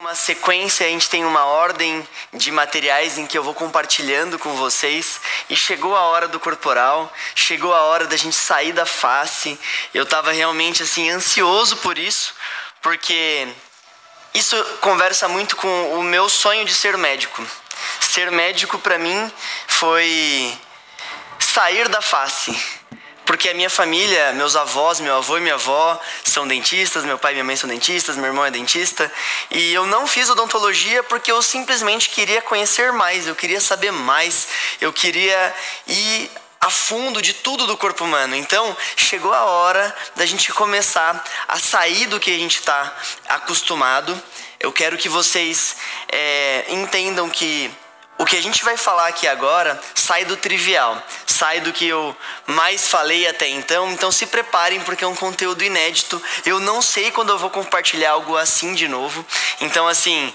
Uma sequência, a gente tem uma ordem de materiais em que eu vou compartilhando com vocês. E chegou a hora do corporal, chegou a hora da gente sair da face. Eu estava realmente assim ansioso por isso, porque isso conversa muito com o meu sonho de ser médico. Ser médico para mim foi sair da face. Porque a minha família, meus avós, meu avô e minha avó são dentistas, meu pai e minha mãe são dentistas, meu irmão é dentista. E eu não fiz odontologia porque eu simplesmente queria conhecer mais, eu queria saber mais, eu queria ir a fundo de tudo do corpo humano. Então, chegou a hora da gente começar a sair do que a gente está acostumado. Eu quero que vocês entendam que o que a gente vai falar aqui agora sai do trivial, sai do que eu mais falei até então. Então se preparem, porque é um conteúdo inédito. Eu não sei quando eu vou compartilhar algo assim de novo. Então assim,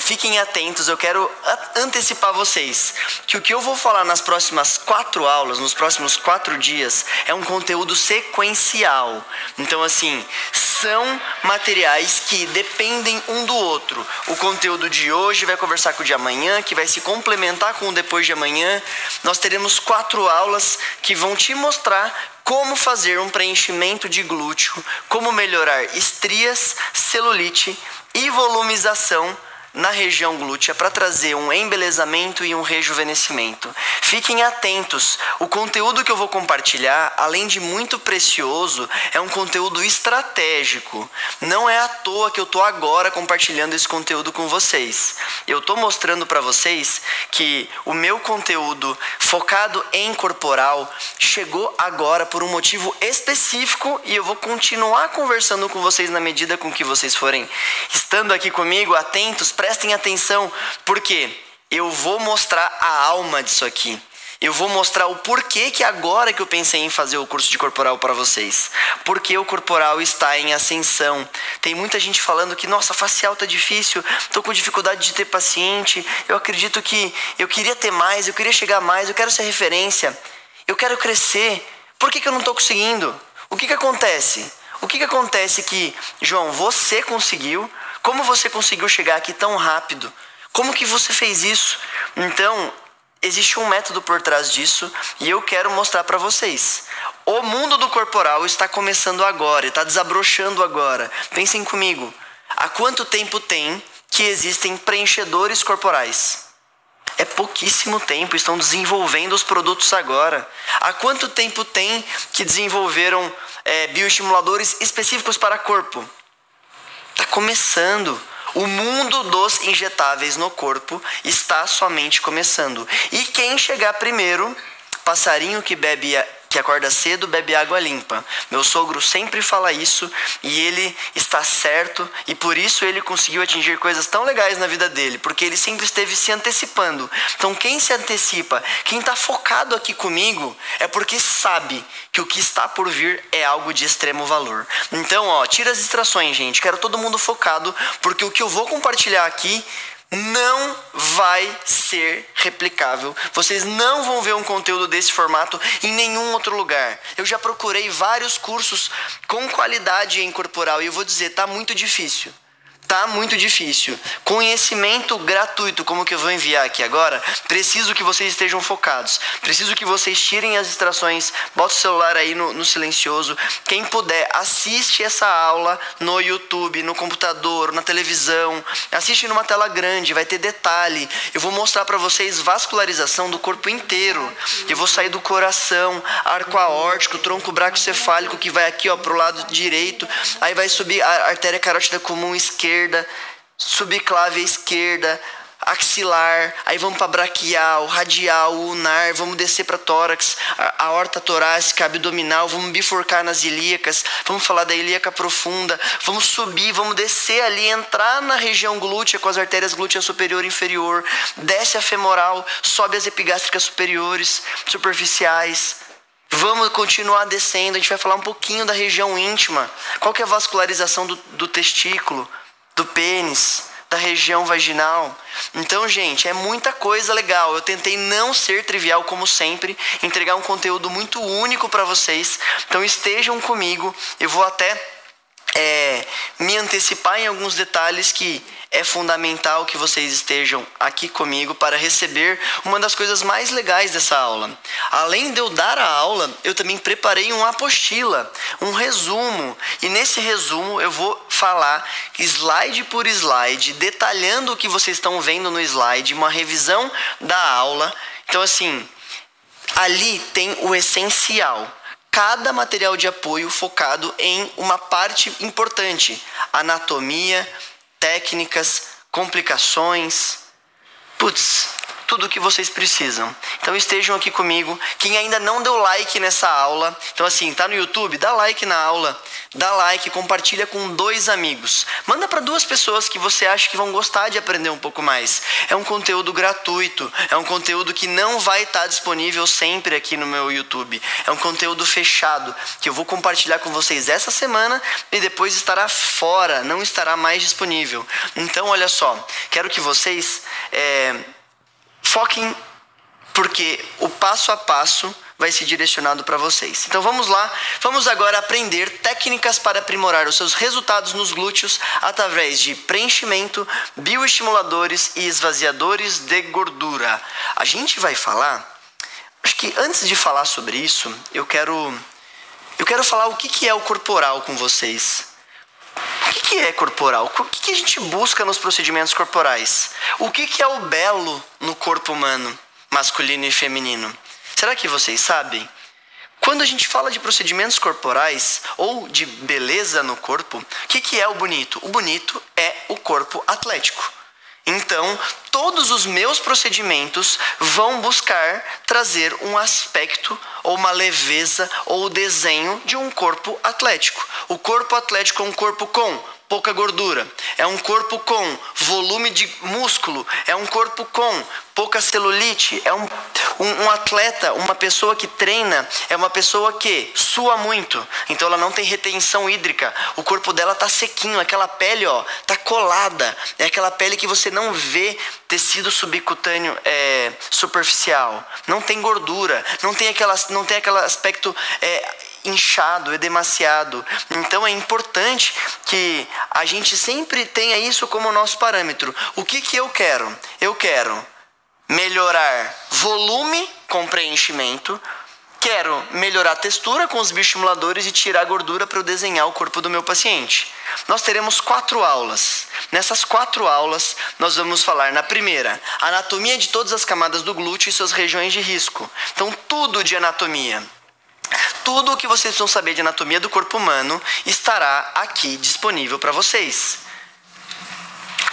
fiquem atentos. Eu quero antecipar vocês que o que eu vou falar nas próximas 4 aulas, nos próximos 4 dias, é um conteúdo sequencial. Então assim, são materiais que dependem um do outro. O conteúdo de hoje vai conversar com o de amanhã, que vai se complementar com o depois de amanhã. Nós teremos 4 aulas que vão te mostrar como fazer um preenchimento de glúteo, como melhorar estrias, celulite e volumização na região glútea para trazer um embelezamento e um rejuvenescimento. Fiquem atentos, o conteúdo que eu vou compartilhar, além de muito precioso, é um conteúdo estratégico. Não é à toa que eu estou agora compartilhando esse conteúdo com vocês. Eu estou mostrando para vocês que o meu conteúdo focado em corporal chegou agora por um motivo específico e eu vou continuar conversando com vocês na medida com que vocês forem estando aqui comigo, atentos. Prestem atenção, porque eu vou mostrar a alma disso aqui. Eu vou mostrar o porquê que agora que eu pensei em fazer o curso de corporal para vocês. Porque o corporal está em ascensão. Tem muita gente falando que, nossa, facial tá difícil, tô com dificuldade de ter paciente, eu acredito que eu queria ter mais, eu queria chegar mais, eu quero ser referência, eu quero crescer. Por que eu não tô conseguindo? O que acontece? O que acontece que, João, você conseguiu? Como você conseguiu chegar aqui tão rápido? Como que você fez isso? Então, existe um método por trás disso e eu quero mostrar para vocês. O mundo do corporal está começando agora, está desabrochando agora. Pensem comigo, há quanto tempo tem que existem preenchedores corporais? É pouquíssimo tempo, estão desenvolvendo os produtos agora. Há quanto tempo tem que desenvolveram bioestimuladores específicos para corpo? Está começando. O mundo dos injetáveis no corpo está somente começando. E quem chegar primeiro, passarinho que acorda cedo, bebe água limpa. Meu sogro sempre fala isso e ele está certo, e por isso ele conseguiu atingir coisas tão legais na vida dele, porque ele sempre esteve se antecipando. Então quem se antecipa, quem está focado aqui comigo, é porque sabe que o que está por vir é algo de extremo valor. Então, tira as distrações, gente. Quero todo mundo focado, porque o que eu vou compartilhar aqui não vai ser replicável. Vocês não vão ver um conteúdo desse formato em nenhum outro lugar. Eu já procurei vários cursos com qualidade em corporal e eu vou dizer, tá muito difícil. Tá muito difícil. Conhecimento gratuito, como que eu vou enviar aqui agora, preciso que vocês estejam focados. Preciso que vocês tirem as distrações. Bota o celular aí no silencioso. Quem puder, assiste essa aula no YouTube, no computador, na televisão. Assiste numa tela grande, vai ter detalhe. Eu vou mostrar para vocês vascularização do corpo inteiro. Eu vou sair do coração, arco aórtico, tronco braquiocefálico, que vai aqui pro lado direito. Aí vai subir a artéria carótida comum esquerda, subclávia esquerda, axilar, aí vamos para braquial, radial, ulnar, vamos descer para tórax, a aorta torácica, abdominal, vamos bifurcar nas ilíacas, vamos falar da ilíaca profunda, vamos subir, vamos descer ali, entrar na região glútea com as artérias glútea superior e inferior, desce a femoral, sobe as epigástricas superiores, superficiais. Vamos continuar descendo, a gente vai falar um pouquinho da região íntima. Qual que é a vascularização do testículo, do pênis, da região vaginal? Então, gente, é muita coisa legal. Eu tentei não ser trivial, como sempre, entregar um conteúdo muito único para vocês. Então, estejam comigo. Eu vou até me antecipar em alguns detalhes que é fundamental que vocês estejam aqui comigo para receber uma das coisas mais legais dessa aula. Além de eu dar a aula, eu também preparei uma apostila, um resumo. E nesse resumo eu vou falar slide por slide, detalhando o que vocês estão vendo no slide, uma revisão da aula. Então assim, ali tem o essencial. Cada material de apoio focado em uma parte importante: anatomia, técnicas, complicações, tudo o que vocês precisam. Então estejam aqui comigo. Quem ainda não deu like nessa aula, então assim, tá no YouTube? Dá like na aula, dá like, compartilha com 2 amigos. Manda para 2 pessoas que você acha que vão gostar de aprender um pouco mais. É um conteúdo gratuito, é um conteúdo que não vai estar disponível sempre aqui no meu YouTube. É um conteúdo fechado, que eu vou compartilhar com vocês essa semana e depois estará fora, não estará mais disponível. Então olha só, quero que vocês foquem, porque o passo a passo vai ser direcionado para vocês. Então vamos lá, vamos agora aprender técnicas para aprimorar os seus resultados nos glúteos através de preenchimento, bioestimuladores e esvaziadores de gordura. A gente vai falar, acho que antes de falar sobre isso, eu quero falar o que é o corporal com vocês. O que é corporal? O que a gente busca nos procedimentos corporais? O que é o belo no corpo humano, masculino e feminino? Será que vocês sabem? Quando a gente fala de procedimentos corporais ou de beleza no corpo, o que é o bonito? O bonito é o corpo atlético. Então, todos os meus procedimentos vão buscar trazer um aspecto ou uma leveza ou o desenho de um corpo atlético. O corpo atlético é um corpo com pouca gordura, é um corpo com volume de músculo, é um corpo com pouca celulite, é um atleta, uma pessoa que treina, é uma pessoa que sua muito, então ela não tem retenção hídrica, o corpo dela tá sequinho, aquela pele tá colada, é aquela pele que você não vê tecido subcutâneo superficial, não tem gordura, não tem aquele aspecto inchado, edemaciado. Então é importante que a gente sempre tenha isso como nosso parâmetro. O que eu quero? Eu quero melhorar volume com preenchimento, quero melhorar a textura com os bioestimuladores e tirar a gordura para eu desenhar o corpo do meu paciente. Nós teremos 4 aulas. Nessas 4 aulas, nós vamos falar na primeira, anatomia de todas as camadas do glúteo e suas regiões de risco. Então, tudo de anatomia. Tudo o que vocês precisam saber de anatomia do corpo humano estará aqui disponível para vocês.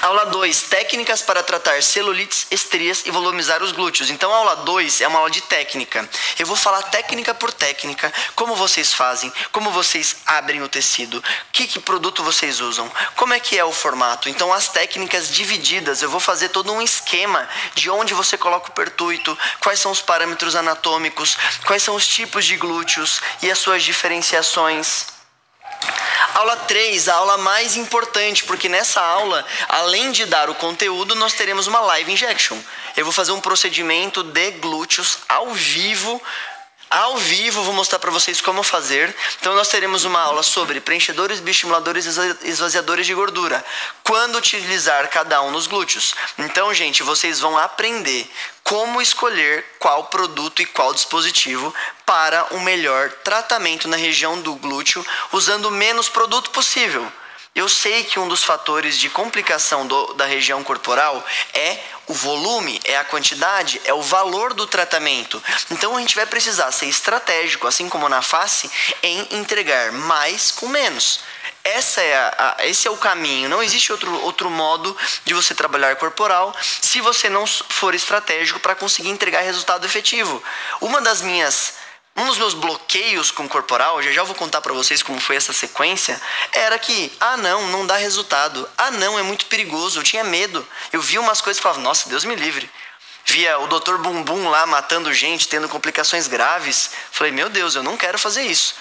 Aula 2, técnicas para tratar celulites, estrias e volumizar os glúteos. Então, a aula 2 é uma aula de técnica. Eu vou falar técnica por técnica, como vocês fazem, como vocês abrem o tecido, que produto vocês usam, como é que é o formato. Então, as técnicas divididas, eu vou fazer todo um esquema de onde você coloca o pertuito, quais são os parâmetros anatômicos, quais são os tipos de glúteos e as suas diferenciações. Aula 3, a aula mais importante, porque nessa aula, além de dar o conteúdo, nós teremos uma live injection. Eu vou fazer um procedimento de glúteos ao vivo, vou mostrar para vocês como fazer. Então nós teremos uma aula sobre preenchedores, bioestimuladores e esvaziadores de gordura. Quando utilizar cada um nos glúteos. Então, gente, vocês vão aprender como escolher qual produto e qual dispositivo para um melhor tratamento na região do glúteo, usando o menos produto possível. Eu sei que um dos fatores de complicação da região corporal é o volume, é a quantidade, é o valor do tratamento. Então a gente vai precisar ser estratégico, assim como na face, em entregar mais com menos. Esse é o caminho, não existe outro modo de você trabalhar corporal se você não for estratégico para conseguir entregar resultado efetivo. Um dos meus bloqueios com o corporal, já vou contar para vocês como foi essa sequência, era que, não dá resultado, não, é muito perigoso, eu tinha medo. Eu via umas coisas e falava, nossa, Deus me livre. Via o Dr. Bumbum lá matando gente, tendo complicações graves. Falei, meu Deus, eu não quero fazer isso.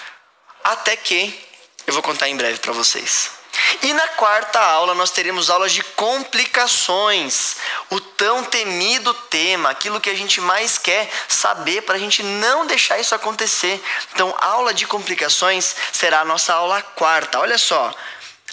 Até que, eu vou contar em breve para vocês. E na quarta aula nós teremos aulas de complicações, o tão temido tema, aquilo que a gente mais quer saber para a gente não deixar isso acontecer. Então, aula de complicações será a nossa aula quarta. Olha só,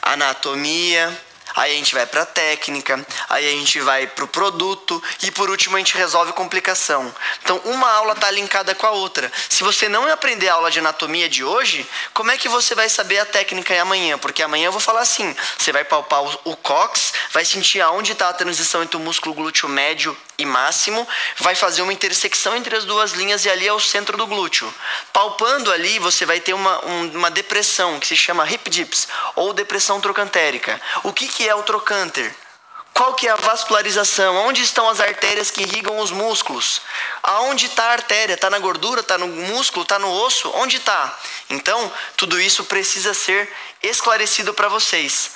anatomia, aí a gente vai para a técnica, aí a gente vai para o produto e por último a gente resolve complicação. Então uma aula está linkada com a outra. Se você não aprender a aula de anatomia de hoje, como é que você vai saber a técnica amanhã? Porque amanhã eu vou falar assim, você vai palpar o cóccix, vai sentir aonde está a transição entre o músculo glúteo médio e máximo, vai fazer uma intersecção entre as duas linhas e ali é o centro do glúteo. Palpando ali, você vai ter uma depressão que se chama hip dips ou depressão trocantérica. O que é o trocânter? Qual que é a vascularização? Onde estão as artérias que irrigam os músculos? Aonde está a artéria? Está na gordura? Está no músculo? Está no osso? Onde está? Então, tudo isso precisa ser esclarecido para vocês.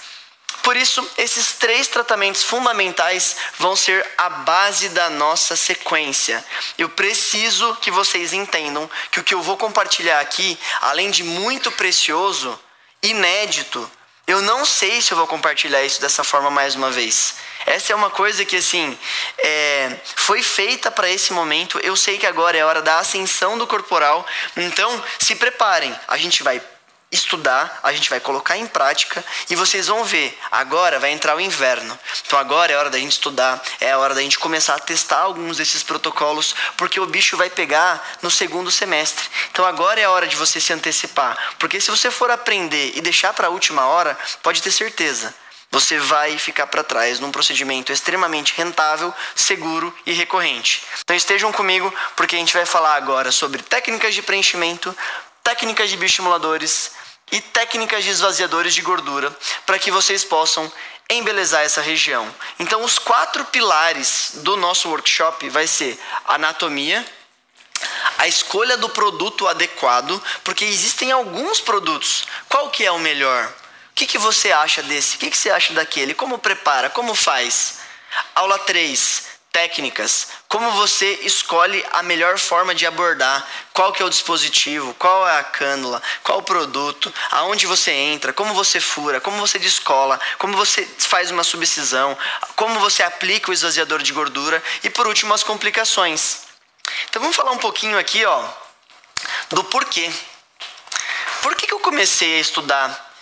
Por isso, esses 3 tratamentos fundamentais vão ser a base da nossa sequência. Eu preciso que vocês entendam que o que eu vou compartilhar aqui, além de muito precioso, inédito, eu não sei se eu vou compartilhar isso dessa forma mais uma vez. Essa é uma coisa que, assim, foi feita para esse momento. Eu sei que agora é a hora da ascensão do corporal. Então, se preparem. A gente vai estudar, a gente vai colocar em prática e vocês vão ver, agora vai entrar o inverno, então agora é a hora da gente estudar, é a hora da gente começar a testar alguns desses protocolos, porque o bicho vai pegar no segundo semestre, então agora é a hora de você se antecipar, porque se você for aprender e deixar para a última hora, pode ter certeza, você vai ficar para trás num procedimento extremamente rentável, seguro e recorrente. Então estejam comigo, porque a gente vai falar agora sobre técnicas de preenchimento, técnicas de bioestimuladores e técnicas de esvaziadores de gordura para que vocês possam embelezar essa região. Então, os 4 pilares do nosso workshop vai ser anatomia, a escolha do produto adequado, porque existem alguns produtos. Qual que é o melhor? O que você acha desse? O que você acha daquele? Como prepara? Como faz? Aula 3. Técnicas, como você escolhe a melhor forma de abordar, qual que é o dispositivo, qual é a cânula, qual o produto, aonde você entra, como você fura, como você descola, como você faz uma subcisão, como você aplica o esvaziador de gordura e por último as complicações. Então vamos falar um pouquinho aqui, do porquê. Por que eu comecei a estudar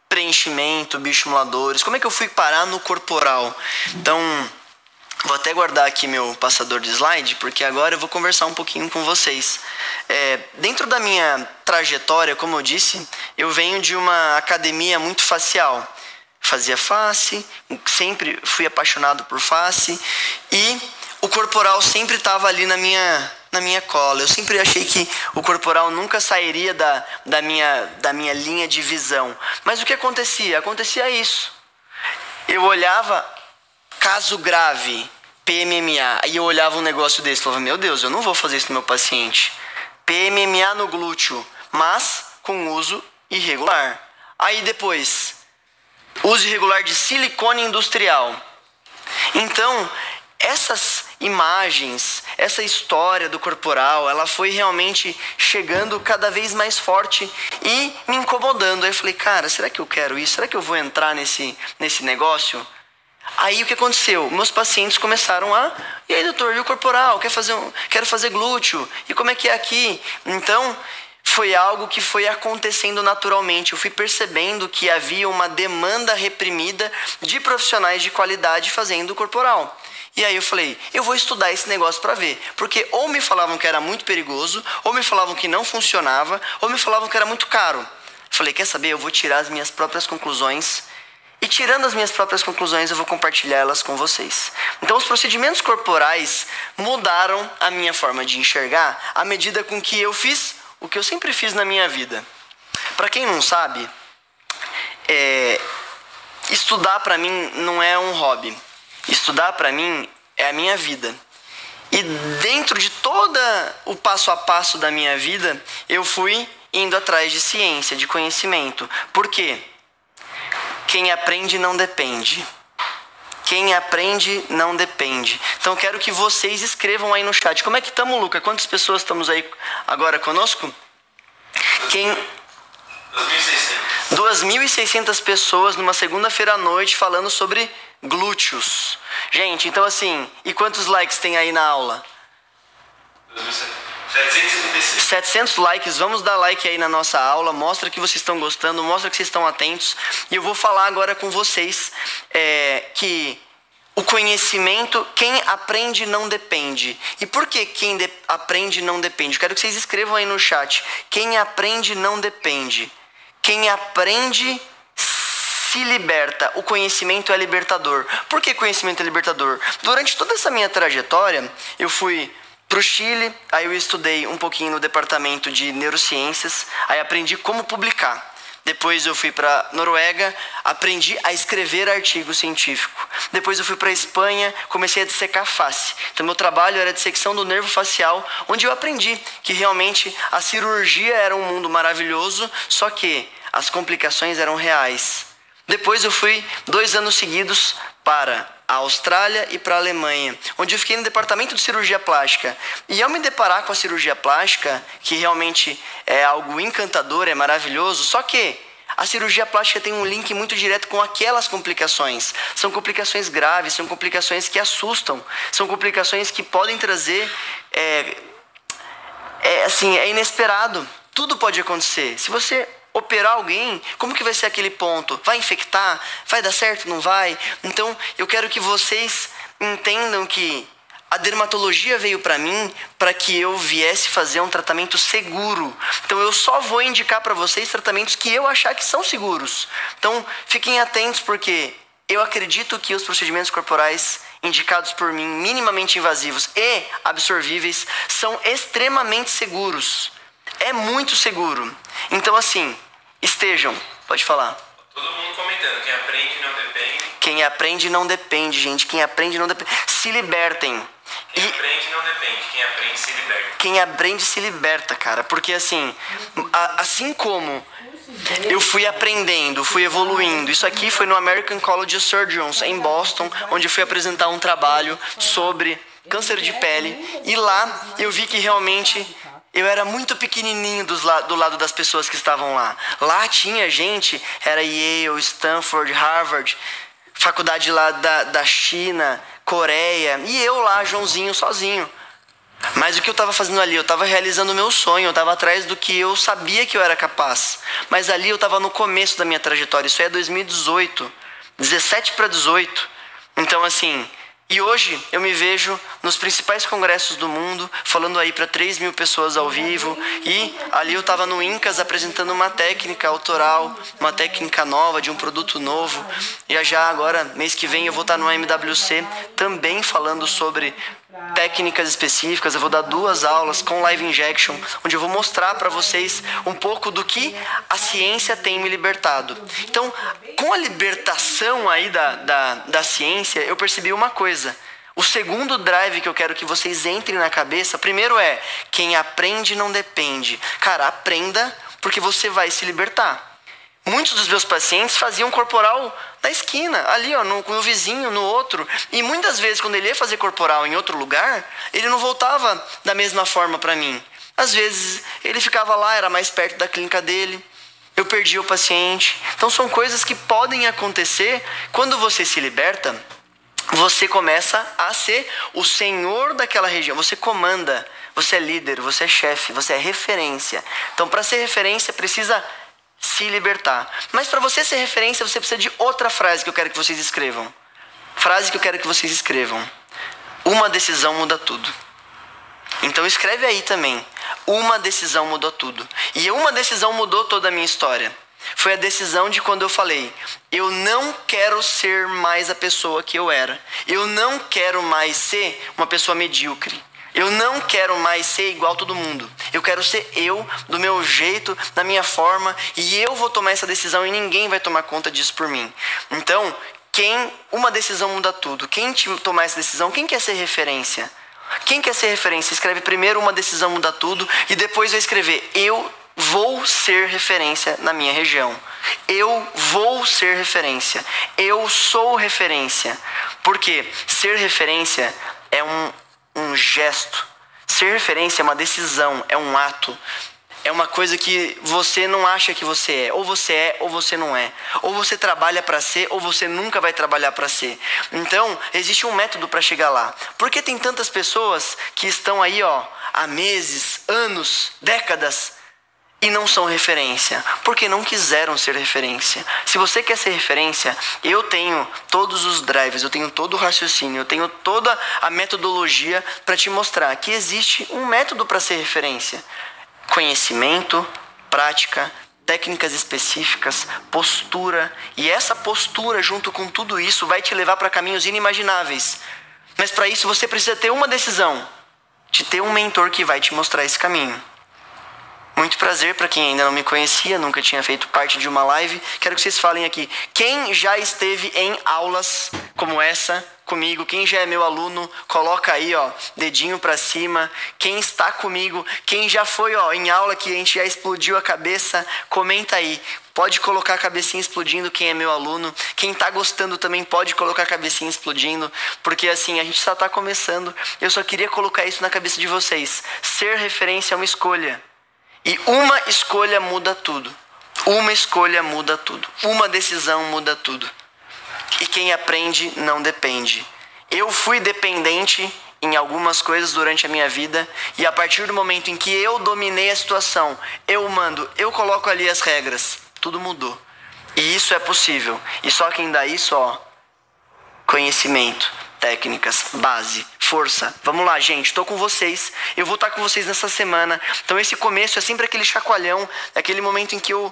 preenchimento, bioestimuladores, como é que eu fui parar no corporal? Então, vou até guardar aqui meu passador de slide, porque agora eu vou conversar um pouquinho com vocês. Dentro da minha trajetória, como eu disse, eu venho de uma academia muito facial. Fazia face, sempre fui apaixonado por face e o corporal sempre estava ali na minha cola. Eu sempre achei que o corporal nunca sairia da minha linha de visão. Mas o que acontecia? Acontecia isso. Eu olhava... Caso grave, PMMA, aí eu olhava um negócio desse e falava, meu Deus, eu não vou fazer isso no meu paciente. PMMA no glúteo, mas com uso irregular. Aí depois, uso irregular de silicone industrial. Então, essas imagens, essa história do corporal, ela foi realmente chegando cada vez mais forte e me incomodando. Aí eu falei, cara, será que eu quero isso? Será que eu vou entrar nesse negócio? Aí o que aconteceu? Meus pacientes começaram e aí doutor, e o corporal? Quero fazer glúteo, e como é que é aqui? Então, foi algo que foi acontecendo naturalmente. Eu fui percebendo que havia uma demanda reprimida de profissionais de qualidade fazendo corporal. E aí eu falei, eu vou estudar esse negócio para ver. Porque ou me falavam que era muito perigoso, ou me falavam que não funcionava, ou me falavam que era muito caro. Eu falei, quer saber? Eu vou tirar as minhas próprias conclusões. E tirando as minhas próprias conclusões, eu vou compartilhar elas com vocês. Então, os procedimentos corporais mudaram a minha forma de enxergar à medida com que eu fiz o que eu sempre fiz na minha vida. Para quem não sabe, estudar para mim não é um hobby. Estudar para mim é a minha vida. E dentro de todo o passo a passo da minha vida, eu fui indo atrás de ciência, de conhecimento. Por quê? Quem aprende não depende. Quem aprende não depende. Então eu quero que vocês escrevam aí no chat. Como é que estamos, Luca? Quantas pessoas estamos aí agora conosco? 2.600. 2.600 pessoas numa segunda-feira à noite falando sobre glúteos. Gente, então assim, e quantos likes tem aí na aula? 700 likes, vamos dar like aí na nossa aula, mostra que vocês estão gostando, mostra que vocês estão atentos. E eu vou falar agora com vocês que o conhecimento, quem aprende não depende. E por que quem aprende não depende? Eu quero que vocês escrevam aí no chat. Quem aprende não depende. Quem aprende se liberta. O conhecimento é libertador. Por que conhecimento é libertador? Durante toda essa minha trajetória, eu fui pro Chile, aí eu estudei um pouquinho no departamento de neurociências, aí aprendi como publicar. Depois eu fui para Noruega, aprendi a escrever artigo científico. Depois eu fui para Espanha, comecei a dissecar face. Então meu trabalho era dissecção do nervo facial, onde eu aprendi que realmente a cirurgia era um mundo maravilhoso, só que as complicações eram reais. Depois eu fui 2 anos seguidos para a Austrália e para a Alemanha, onde eu fiquei no departamento de cirurgia plástica. E ao me deparar com a cirurgia plástica, que realmente é algo encantador, é maravilhoso, só que a cirurgia plástica tem um link muito direto com aquelas complicações. São complicações graves, são complicações que assustam, são complicações que podem trazer... é inesperado. Tudo pode acontecer. Se você operar alguém, como que vai ser aquele ponto? Vai infectar? Vai dar certo? Não vai? Então, eu quero que vocês entendam que a dermatologia veio para mim para que eu viesse fazer um tratamento seguro. Então, eu só vou indicar para vocês tratamentos que eu achar que são seguros. Então, fiquem atentos porque eu acredito que os procedimentos corporais indicados por mim, minimamente invasivos e absorvíveis, são extremamente seguros. É muito seguro. Então, assim, estejam. Pode falar. Todo mundo comentando. Quem aprende não depende. Quem aprende não depende, gente. Quem aprende não depende. Se libertem. Quem aprende não depende. Quem aprende se liberta. Quem aprende se liberta, cara. Porque, assim, assim como eu fui aprendendo, fui evoluindo. Isso aqui foi no American College of Surgeons, em Boston, onde eu fui apresentar um trabalho sobre câncer de pele. E lá eu vi que realmente... eu era muito pequenininho do lado das pessoas que estavam lá. Lá tinha gente, era Yale, Stanford, Harvard, faculdade lá da China, Coreia. E eu lá, Joãozinho, sozinho. Mas o que eu estava fazendo ali? Eu estava realizando o meu sonho, eu estava atrás do que eu sabia que eu era capaz. Mas ali eu estava no começo da minha trajetória, isso é 2018, 17 para 18. Então assim... e hoje eu me vejo nos principais congressos do mundo, falando aí para 3.000 pessoas ao vivo. E ali eu estava no INCAS apresentando uma técnica autoral, uma técnica nova, de um produto novo. E já agora, mês que vem, eu vou estar no MWC também falando sobre técnicas específicas. Eu vou dar 2 aulas com live injection, onde eu vou mostrar para vocês um pouco do que a ciência tem me libertado. Então, com a libertação aí da ciência, eu percebi uma coisa. O segundo drive que eu quero que vocês entrem na cabeça, primeiro é, quem aprende não depende. Cara, aprenda porque você vai se libertar. Muitos dos meus pacientes faziam corporal na esquina, ali ó, no vizinho, no outro. E muitas vezes, quando ele ia fazer corporal em outro lugar, ele não voltava da mesma forma para mim. Às vezes, ele ficava lá, era mais perto da clínica dele. Eu perdi o paciente. Então, são coisas que podem acontecer. Quando você se liberta, você começa a ser o senhor daquela região. Você comanda, você é líder, você é chefe, você é referência. Então, para ser referência, precisa se libertar. Mas para você ser referência, você precisa de outra frase que eu quero que vocês escrevam. Frase que eu quero que vocês escrevam. Uma decisão muda tudo. Então escreve aí também. Uma decisão mudou tudo. E uma decisão mudou toda a minha história. Foi a decisão de quando eu falei, eu não quero ser mais a pessoa que eu era. Eu não quero mais ser uma pessoa medíocre. Eu não quero mais ser igual a todo mundo. Eu quero ser eu, do meu jeito, da minha forma. E eu vou tomar essa decisão e ninguém vai tomar conta disso por mim. Então, uma decisão muda tudo. Quem tomar essa decisão, quem quer ser referência? Quem quer ser referência? Escreve primeiro uma decisão muda tudo e depois vai escrever eu vou ser referência na minha região. Eu vou ser referência. Eu sou referência. Porque ser referência é um gesto. Ser referência é uma decisão, é um ato. é uma coisa que você não acha que você é. Ou você não é. Ou você trabalha para ser, ou você nunca vai trabalhar para ser. Então, existe um método para chegar lá. Por que tem tantas pessoas que estão aí, há meses, anos, décadas, e não são referência? Porque não quiseram ser referência. Se você quer ser referência, eu tenho todos os drives, eu tenho todo o raciocínio, eu tenho toda a metodologia para te mostrar que existe um método para ser referência. Conhecimento, prática, técnicas específicas, postura. E essa postura, junto com tudo isso, vai te levar para caminhos inimagináveis. Mas para isso você precisa ter uma decisão: de ter um mentor que vai te mostrar esse caminho. Muito prazer para quem ainda não me conhecia, nunca tinha feito parte de uma live. Quero que vocês falem aqui. Quem já esteve em aulas como essa comigo? Quem já é meu aluno? Coloca aí, dedinho para cima. Quem está comigo? Quem já foi, em aula que a gente já explodiu a cabeça? Comenta aí. Pode colocar a cabecinha explodindo quem é meu aluno. Quem está gostando também pode colocar a cabecinha explodindo. Porque assim, a gente só está começando. Eu só queria colocar isso na cabeça de vocês. Ser referência é uma escolha. E uma escolha muda tudo. Uma escolha muda tudo. Uma decisão muda tudo. E quem aprende não depende. Eu fui dependente em algumas coisas durante a minha vida. E a partir do momento em que eu dominei a situação, eu mando, eu coloco ali as regras. Tudo mudou. E isso é possível. E só quem dá isso, conhecimento, técnicas, base, força. Vamos lá, gente, estou com vocês. Eu vou estar com vocês nessa semana. Então esse começo é sempre aquele chacoalhão, aquele momento em que eu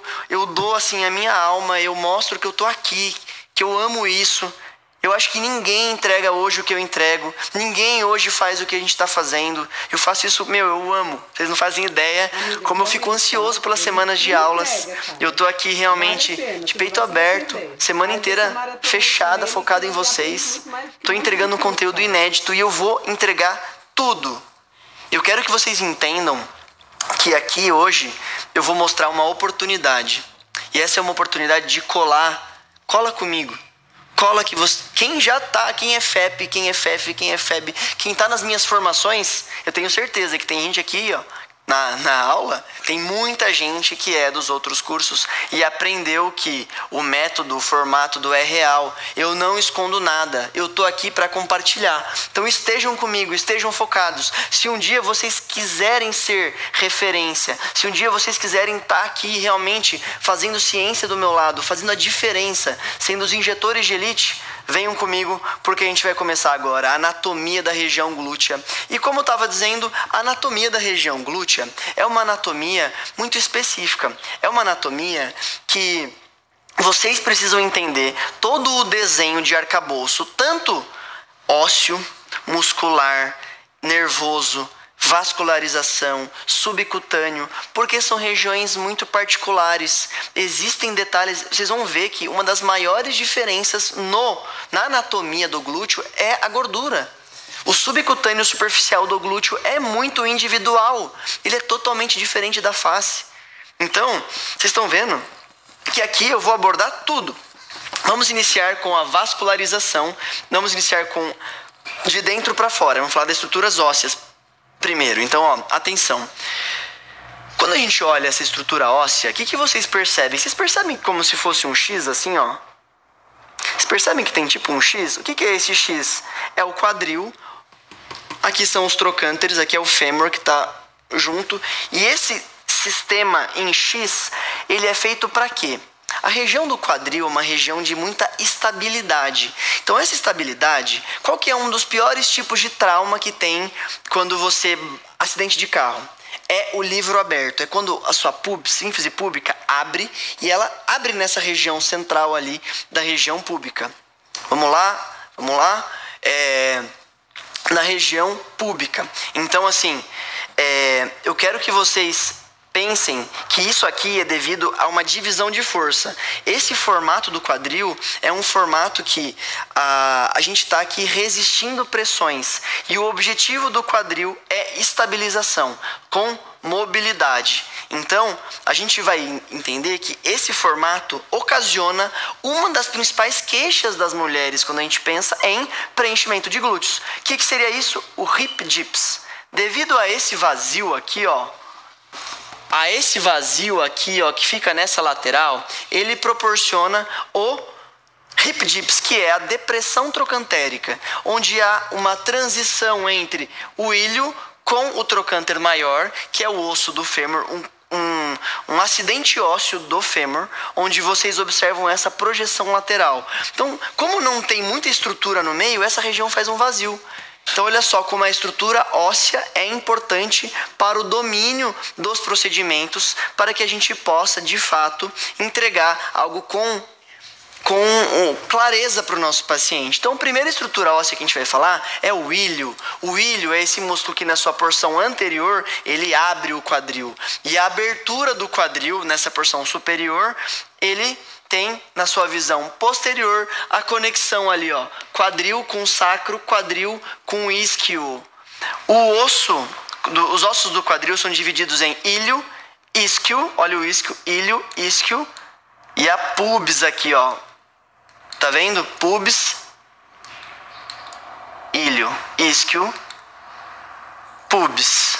dou assim a minha alma, eu mostro que eu estou aqui, que eu amo isso. Eu acho que ninguém entrega hoje o que eu entrego. Ninguém hoje faz o que a gente está fazendo. Eu faço isso, eu amo. Vocês não fazem ideia como eu fico ansioso pelas semanas de aulas. Eu estou aqui realmente de peito aberto, semana inteira fechada, focado em vocês. Estou entregando um conteúdo inédito e eu vou entregar tudo. Eu quero que vocês entendam que aqui hoje eu vou mostrar uma oportunidade. E essa é uma oportunidade de cola comigo. Cola que você, quem já tá, quem é FEP, quem é FEF, quem é FEB, quem tá nas minhas formações, eu tenho certeza que tem gente aqui, na aula, tem muita gente que é dos outros cursos e aprendeu que o método, o formato do é real. Eu não escondo nada, eu tô aqui para compartilhar. Então estejam comigo, estejam focados. Se um dia vocês quiserem ser referência, se um dia vocês quiserem estar aqui realmente fazendo ciência do meu lado, fazendo a diferença, sendo os injetores de elite, venham comigo, porque a gente vai começar agora a anatomia da região glútea. E como eu estava dizendo, a anatomia da região glútea é uma anatomia muito específica. É uma anatomia que vocês precisam entender todo o desenho de arcabouço, tanto ósseo, muscular, nervoso, vascularização, subcutâneo, porque são regiões muito particulares. Existem detalhes, vocês vão ver que uma das maiores diferenças na anatomia do glúteo é a gordura. O subcutâneo superficial do glúteo é muito individual, ele é totalmente diferente da face. Então, vocês estão vendo que aqui eu vou abordar tudo. Vamos iniciar com a vascularização, vamos iniciar com de dentro para fora, vamos falar das estruturas ósseas primeiro. Então, atenção. Quando a gente olha essa estrutura óssea, o que vocês percebem? Vocês percebem como se fosse um X assim, Vocês percebem que tem tipo um X? O que é esse X? É o quadril. Aqui são os trocânteres, aqui é o fêmur que está junto. E esse sistema em X, ele é feito para quê? A região do quadril é uma região de muita estabilidade. Então essa estabilidade, qual que é um dos piores tipos de trauma que tem quando você... acidente de carro? É o livro aberto. É quando a sua sínfise púbica abre e ela abre nessa região central ali da região púbica. Vamos lá. Na região púbica. Então assim, eu quero que vocês pensem que isso aqui é devido a uma divisão de força. Esse formato do quadril é um formato que a gente está aqui resistindo pressões. E o objetivo do quadril é estabilização, com mobilidade. Então, a gente vai entender que esse formato ocasiona uma das principais queixas das mulheres quando a gente pensa em preenchimento de glúteos. O que seria isso? O hip dips. Devido a esse vazio aqui, a esse vazio aqui, ó, que fica nessa lateral, ele proporciona o hip dips, que é a depressão trocantérica, onde há uma transição entre o ilho com o trocânter maior, que é o osso do fêmur, um acidente ósseo do fêmur, onde vocês observam essa projeção lateral. Então, como não tem muita estrutura no meio, essa região faz um vazio. Então, olha só como a estrutura óssea é importante para o domínio dos procedimentos, para que a gente possa, de fato, entregar algo com clareza para o nosso paciente. Então, a primeira estrutura óssea que a gente vai falar é o ilho. O ilho é esse músculo que na sua porção anterior, ele abre o quadril. E a abertura do quadril, nessa porção superior, ele tem na sua visão posterior a conexão ali, ó, quadril com sacro, quadril com isquio. Os ossos do quadril são divididos em ilho, isquio, olha o isquio, ilho, isquio, e a pubis aqui, ó. Tá vendo? Pubis, ilho, isquio, pubis.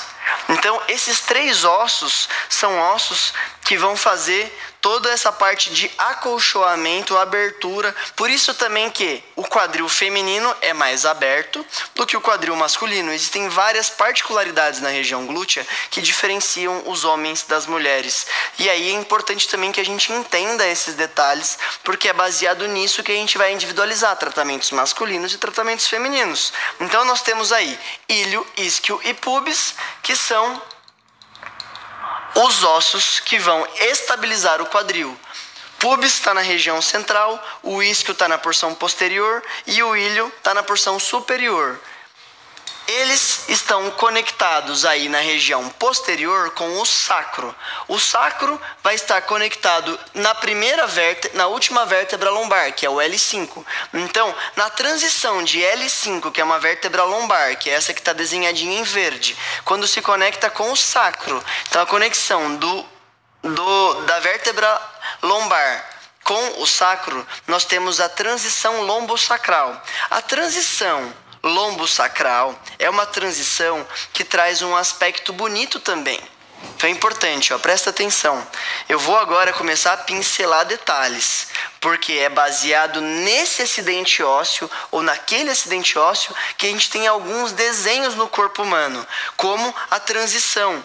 Então, esses três ossos são ossos que vão fazer toda essa parte de acolchoamento, abertura. Por isso também que o quadril feminino é mais aberto do que o quadril masculino. Existem várias particularidades na região glútea que diferenciam os homens das mulheres. E aí é importante também que a gente entenda esses detalhes, porque é baseado nisso que a gente vai individualizar tratamentos masculinos e tratamentos femininos. Então nós temos aí ilho, isquio e pubis, que são os ossos que vão estabilizar o quadril. Pubis está na região central, o isquio está na porção posterior e o ilho está na porção superior. Eles estão conectados aí na região posterior com o sacro. O sacro vai estar conectado na última vértebra lombar, que é o L5. Então, na transição de L5, que é uma vértebra lombar, que é essa que está desenhadinha em verde, quando se conecta com o sacro, então a conexão da vértebra lombar com o sacro, nós temos a transição lombosacral. A transição lombosacral é uma transição que traz um aspecto bonito também. Então é importante, ó, presta atenção. Eu vou agora começar a pincelar detalhes, porque é baseado nesse acidente ósseo ou naquele acidente ósseo que a gente tem alguns desenhos no corpo humano, como a transição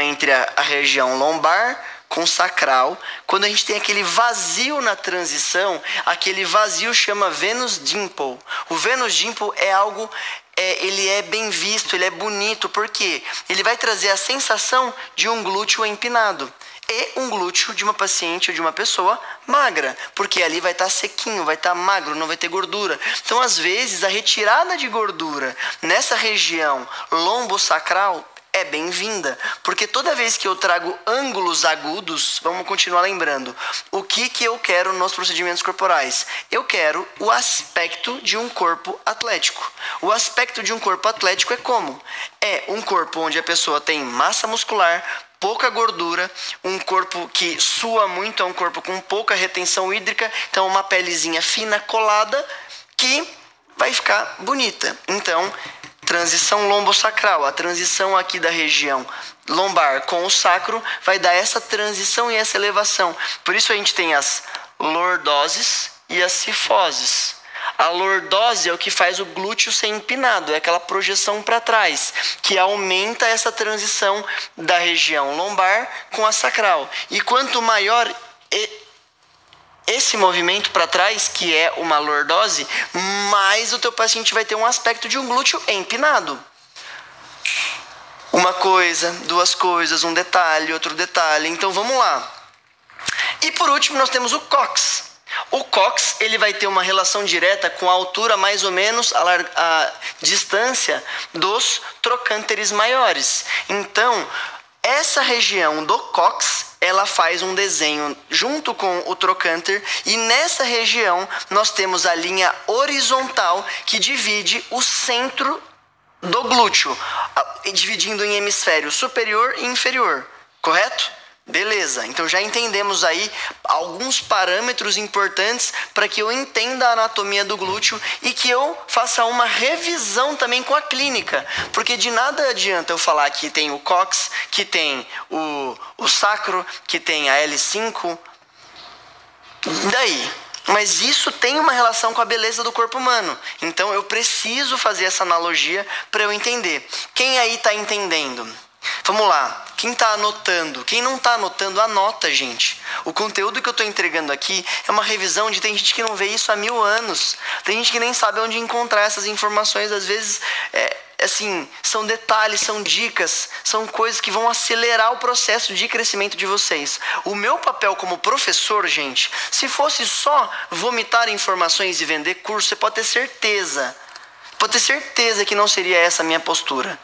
entre a região lombar com sacral. Quando a gente tem aquele vazio na transição, aquele vazio chama Venus Dimple. O Venus Dimple é algo, ele é bem visto, ele é bonito, porque ele vai trazer a sensação de um glúteo empinado. E um glúteo de uma paciente ou de uma pessoa magra, porque ali vai estar sequinho, vai estar magro, não vai ter gordura. Então, às vezes, a retirada de gordura nessa região lombosacral é bem-vinda, porque toda vez que eu trago ângulos agudos, vamos continuar lembrando, o que eu quero nos procedimentos corporais? Eu quero o aspecto de um corpo atlético. O aspecto de um corpo atlético é como? É um corpo onde a pessoa tem massa muscular, pouca gordura, um corpo que sua muito, é um corpo com pouca retenção hídrica, então uma pelezinha fina, colada, que vai ficar bonita. Então, transição lombosacral, a transição aqui da região lombar com o sacro vai dar essa transição e essa elevação. Por isso a gente tem as lordoses e as cifoses. A lordose é o que faz o glúteo ser empinado, é aquela projeção para trás, que aumenta essa transição da região lombar com a sacral. E quanto maior esse movimento para trás, que é uma lordose, mais o teu paciente vai ter um aspecto de um glúteo empinado. Uma coisa, duas coisas, um detalhe, outro detalhe. Então vamos lá. E por último nós temos o cox. O cox, ele vai ter uma relação direta com a altura mais ou menos a distância dos trocânteres maiores. Então, essa região do cox, ela faz um desenho junto com o trocânter, e nessa região nós temos a linha horizontal que divide o centro do glúteo, dividindo em hemisfério superior e inferior, correto? Beleza, então já entendemos aí alguns parâmetros importantes para que eu entenda a anatomia do glúteo e que eu faça uma revisão também com a clínica. Porque de nada adianta eu falar que tem o cox, que tem o sacro, que tem a L5. Daí? Mas isso tem uma relação com a beleza do corpo humano. Então eu preciso fazer essa analogia para eu entender. Quem aí está entendendo? Vamos lá, quem está anotando? Quem não está anotando, anota, gente. O conteúdo que eu estou entregando aqui é uma revisão de... Tem gente que não vê isso há 1000 anos. Tem gente que nem sabe onde encontrar essas informações. Às vezes, assim, são detalhes, são dicas, são coisas que vão acelerar o processo de crescimento de vocês. O meu papel como professor, gente, se fosse só vomitar informações e vender curso, você pode ter certeza. Pode ter certeza que não seria essa a minha postura.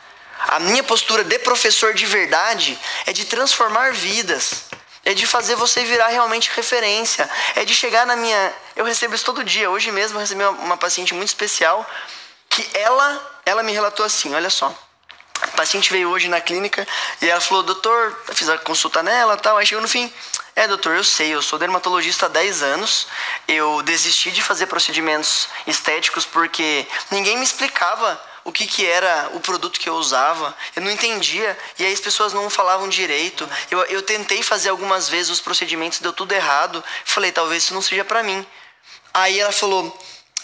A minha postura de professor de verdade é de transformar vidas. É de fazer você virar realmente referência. É de chegar na minha... Eu recebo isso todo dia. Hoje mesmo eu recebi uma paciente muito especial que ela me relatou assim, olha só. A paciente veio hoje na clínica e ela falou, doutor, eu fiz a consulta nela e tal. Aí chegou no fim, doutor, eu sei, eu sou dermatologista há 10 anos. Eu desisti de fazer procedimentos estéticos porque ninguém me explicava o que era o produto que eu usava. Eu não entendia. E aí as pessoas não falavam direito. Eu tentei fazer algumas vezes os procedimentos, deu tudo errado. Falei, talvez isso não seja pra mim. Aí ela falou...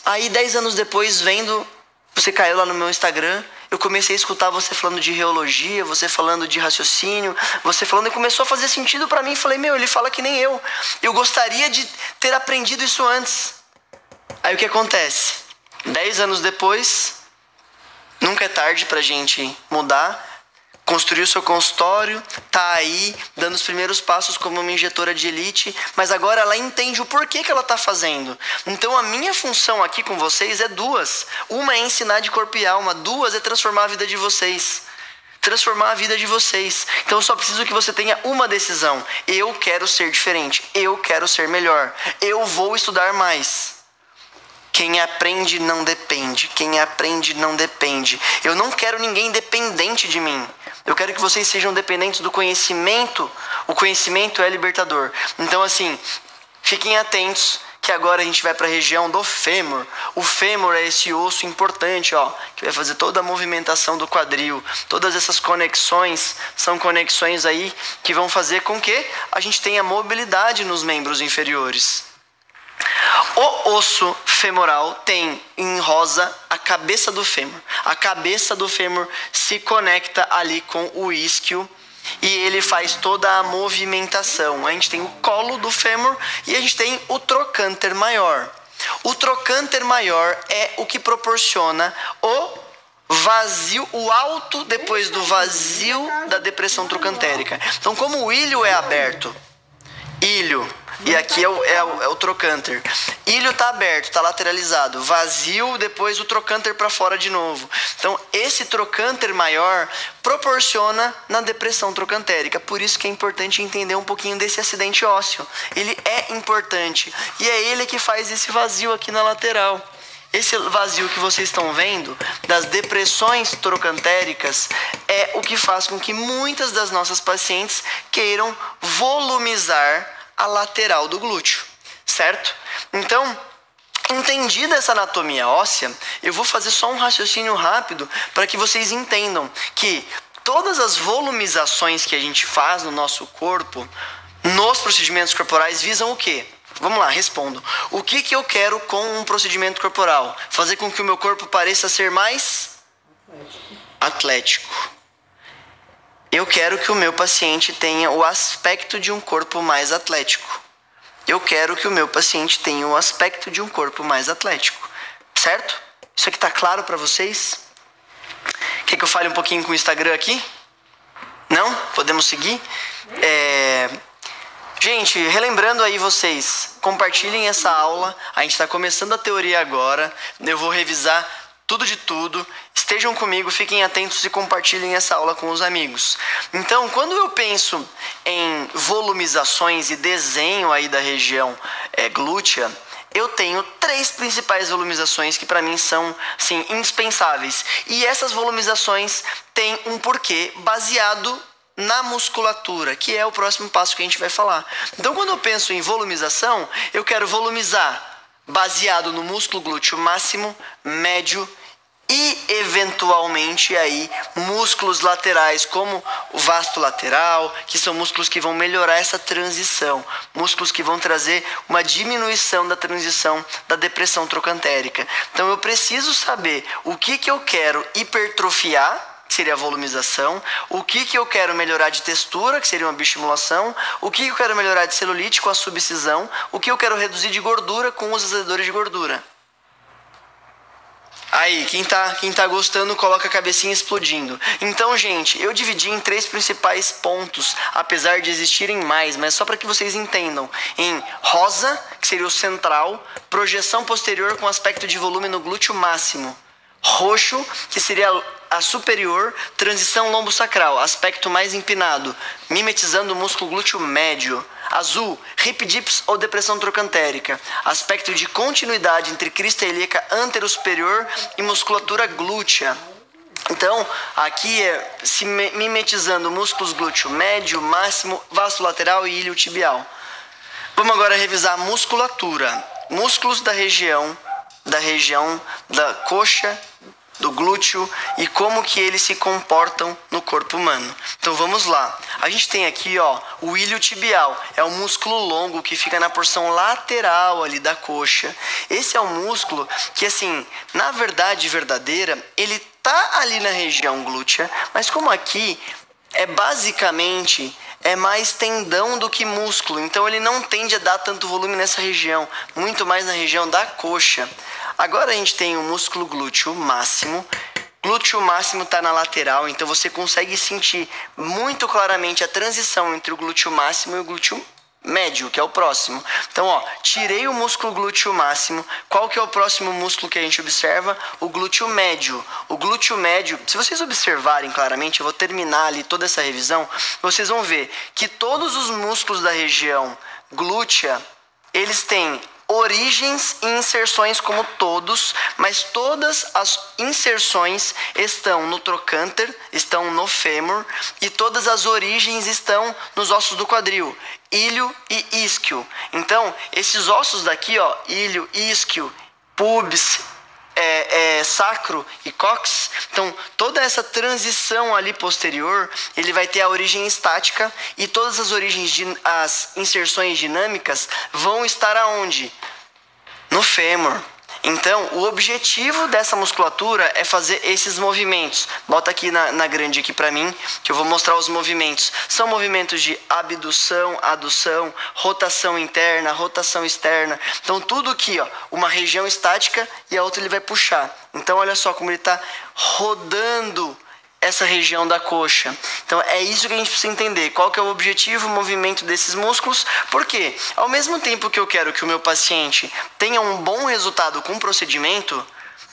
Aí 10 anos depois, vendo... Você caiu lá no meu Instagram. Eu comecei a escutar você falando de reologia, você falando de raciocínio, você falando... E começou a fazer sentido pra mim. Falei, ele fala que nem eu. Eu gostaria de ter aprendido isso antes. Aí o que acontece? 10 anos depois... Nunca é tarde pra gente mudar. Construir o seu consultório, tá aí, dando os primeiros passos como uma injetora de elite, mas agora ela entende o porquê que ela tá fazendo. Então a minha função aqui com vocês é duas. Uma é ensinar de corpo e alma, duas é transformar a vida de vocês. Transformar a vida de vocês. Então eu só preciso que você tenha uma decisão. Eu quero ser diferente, eu quero ser melhor, eu vou estudar mais. Quem aprende não depende. Quem aprende não depende. Eu não quero ninguém dependente de mim. Eu quero que vocês sejam dependentes do conhecimento. O conhecimento é libertador. Então, assim, fiquem atentos que agora a gente vai para a região do fêmur. O fêmur é esse osso importante, que vai fazer toda a movimentação do quadril. Todas essas conexões são conexões aí que vão fazer com que a gente tenha mobilidade nos membros inferiores. O osso femoral tem em rosa a cabeça do fêmur. A cabeça do fêmur se conecta ali com o isquio e ele faz toda a movimentação. A gente tem o colo do fêmur e a gente tem o trocânter maior. O trocânter maior é o que proporciona o vazio, o alto depois do vazio da depressão trocantérica. Então, como o ilho é aberto, ilho... E aqui é o trocânter. Ilho está aberto, está lateralizado. Vazio, depois o trocânter para fora de novo. Então, esse trocânter maior proporciona na depressão trocantérica. Por isso que é importante entender um pouquinho desse acidente ósseo. Ele é importante. E é ele que faz esse vazio aqui na lateral. Esse vazio que vocês estão vendo, das depressões trocantéricas, é o que faz com que muitas das nossas pacientes queiram volumizar a lateral do glúteo, certo? Então, entendida essa anatomia óssea, eu vou fazer só um raciocínio rápido para que vocês entendam que todas as volumizações que a gente faz no nosso corpo, nos procedimentos corporais, visam o quê? Vamos lá, respondo. O que eu quero com um procedimento corporal? Fazer com que o meu corpo pareça ser mais atlético. Eu quero que o meu paciente tenha o aspecto de um corpo mais atlético. Eu quero que o meu paciente tenha o aspecto de um corpo mais atlético. Certo? Isso aqui tá claro para vocês? Quer que eu fale um pouquinho com o Instagram aqui? Não? Podemos seguir? Gente, relembrando aí vocês, compartilhem essa aula. A gente está começando a teoria agora. Eu vou revisar tudo de tudo. Estejam comigo, fiquem atentos e compartilhem essa aula com os amigos. Então, quando eu penso em volumizações e desenho aí da região glútea, eu tenho 3 principais volumizações que para mim são, assim, indispensáveis. E essas volumizações têm um porquê baseado na musculatura, que é o próximo passo que a gente vai falar. Então, quando eu penso em volumização, eu quero volumizar baseado no músculo glúteo máximo, médio e eventualmente aí músculos laterais como o vasto lateral, que são músculos que vão melhorar essa transição, músculos que vão trazer uma diminuição da transição da depressão trocantérica. Então eu preciso saber o que eu quero hipertrofiar, que seria a volumização, o que eu quero melhorar de textura, que seria uma bioestimulação, o que eu quero melhorar de celulite com a subcisão, o que eu quero reduzir de gordura com os azedadores de gordura. Aí, quem tá gostando, coloca a cabecinha explodindo. Então, gente, eu dividi em 3 principais pontos, apesar de existirem mais, mas só para que vocês entendam. Em rosa, que seria o central, projeção posterior com aspecto de volume no glúteo máximo. Roxo, que seria a superior, transição lombo-sacral, aspecto mais empinado, mimetizando o músculo glúteo médio. Azul, hip dips ou depressão trocantérica, aspecto de continuidade entre crista ilíaca antero-superior e musculatura glútea. Então, aqui é se mimetizando músculos glúteo médio, máximo, vasto lateral e iliotibial. Vamos agora revisar a musculatura. Músculos da região da coxa, do glúteo e como que eles se comportam no corpo humano. Então vamos lá. A gente tem aqui, ó, o iliotibial. É um músculo longo que fica na porção lateral ali da coxa. Esse é um músculo que, assim, na verdade verdadeira, ele tá ali na região glútea, mas como aqui é basicamente mais tendão do que músculo, então ele não tende a dar tanto volume nessa região, muito mais na região da coxa. Agora a gente tem o músculo glúteo máximo. Glúteo máximo está na lateral, então você consegue sentir muito claramente a transição entre o glúteo máximo e o glúteo médio, que é o próximo. Então, ó, tirei o músculo glúteo máximo. Qual que é o próximo músculo que a gente observa? O glúteo médio. O glúteo médio, se vocês observarem claramente, eu vou terminar ali toda essa revisão, vocês vão ver que todos os músculos da região glútea, eles têm origens e inserções como todos, mas todas as inserções estão no trocânter, estão no fêmur, e todas as origens estão nos ossos do quadril, ilho e isquio. Então, esses ossos daqui, ó, ilho, isquio, pubis, sacro e cox, então toda essa transição ali posterior, ele vai ter a origem estática e todas as origens, as inserções dinâmicas vão estar aonde? No fêmur. Então, o objetivo dessa musculatura é fazer esses movimentos. Bota aqui na grande aqui para mim, que eu vou mostrar os movimentos. São movimentos de abdução, adução, rotação interna, rotação externa. Então, tudo aqui, ó, uma região estática e a outra ele vai puxar. Então, olha só como ele está rodando essa região da coxa. Então é isso que a gente precisa entender. Qual que é o objetivo, o movimento desses músculos? Porque ao mesmo tempo que eu quero que o meu paciente tenha um bom resultado com o procedimento,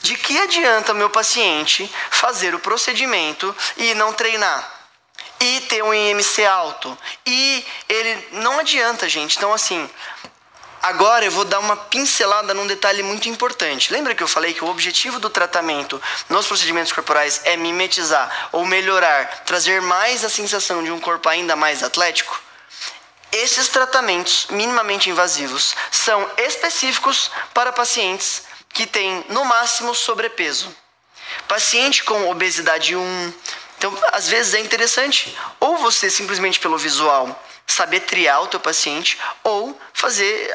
de que adianta o meu paciente fazer o procedimento e não treinar? E ter um IMC alto? E ele não adianta, gente. Então assim, agora eu vou dar uma pincelada num detalhe muito importante. Lembra que eu falei que o objetivo do tratamento nos procedimentos corporais é mimetizar ou melhorar, trazer mais a sensação de um corpo ainda mais atlético? Esses tratamentos minimamente invasivos são específicos para pacientes que têm, no máximo, sobrepeso. Paciente com obesidade 1. Então, às vezes é interessante ou você simplesmente pelo visual saber triar o teu paciente ou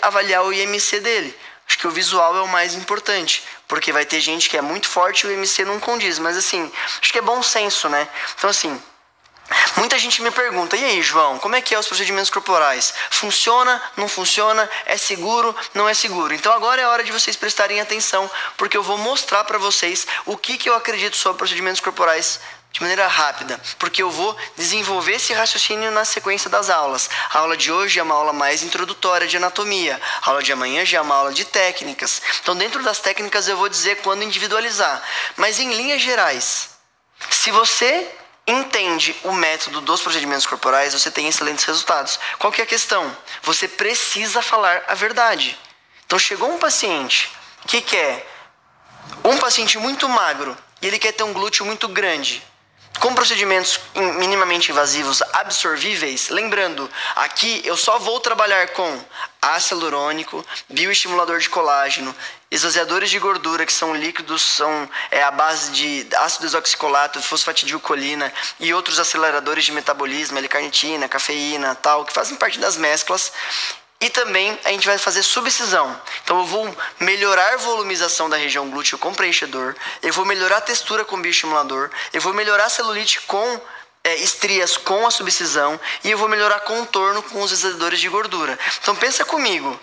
avaliar o IMC dele. Acho que o visual é o mais importante, porque vai ter gente que é muito forte e o IMC não condiz, mas assim, acho que é bom senso, né? Então assim, muita gente me pergunta, e aí João, como é que é os procedimentos corporais? Funciona, não funciona, é seguro, não é seguro? Então agora é hora de vocês prestarem atenção, porque eu vou mostrar para vocês o que eu acredito sobre procedimentos corporais de maneira rápida, porque eu vou desenvolver esse raciocínio na sequência das aulas. A aula de hoje é uma aula mais introdutória de anatomia, a aula de amanhã já é uma aula de técnicas. Então dentro das técnicas eu vou dizer quando individualizar, mas em linhas gerais, se você entende o método dos procedimentos corporais, você tem excelentes resultados. Qual que é a questão? Você precisa falar a verdade. Então chegou um paciente que quer um paciente muito magro e ele quer ter um glúteo muito grande. com procedimentos minimamente invasivos absorvíveis, lembrando, aqui eu só vou trabalhar com ácido hialurônico, bioestimulador de colágeno, esvaziadores de gordura, que são líquidos, são a base de ácido desoxicolato, fosfatidilcolina e outros aceleradores de metabolismo, L-carnitina, cafeína, tal, que fazem parte das mesclas. E também a gente vai fazer subcisão. Então eu vou melhorar a volumização da região glúteo com preenchedor, eu vou melhorar a textura com bioestimulador, eu vou melhorar a celulite com estrias com a subcisão e eu vou melhorar contorno com os esvaziadores de gordura. Então pensa comigo,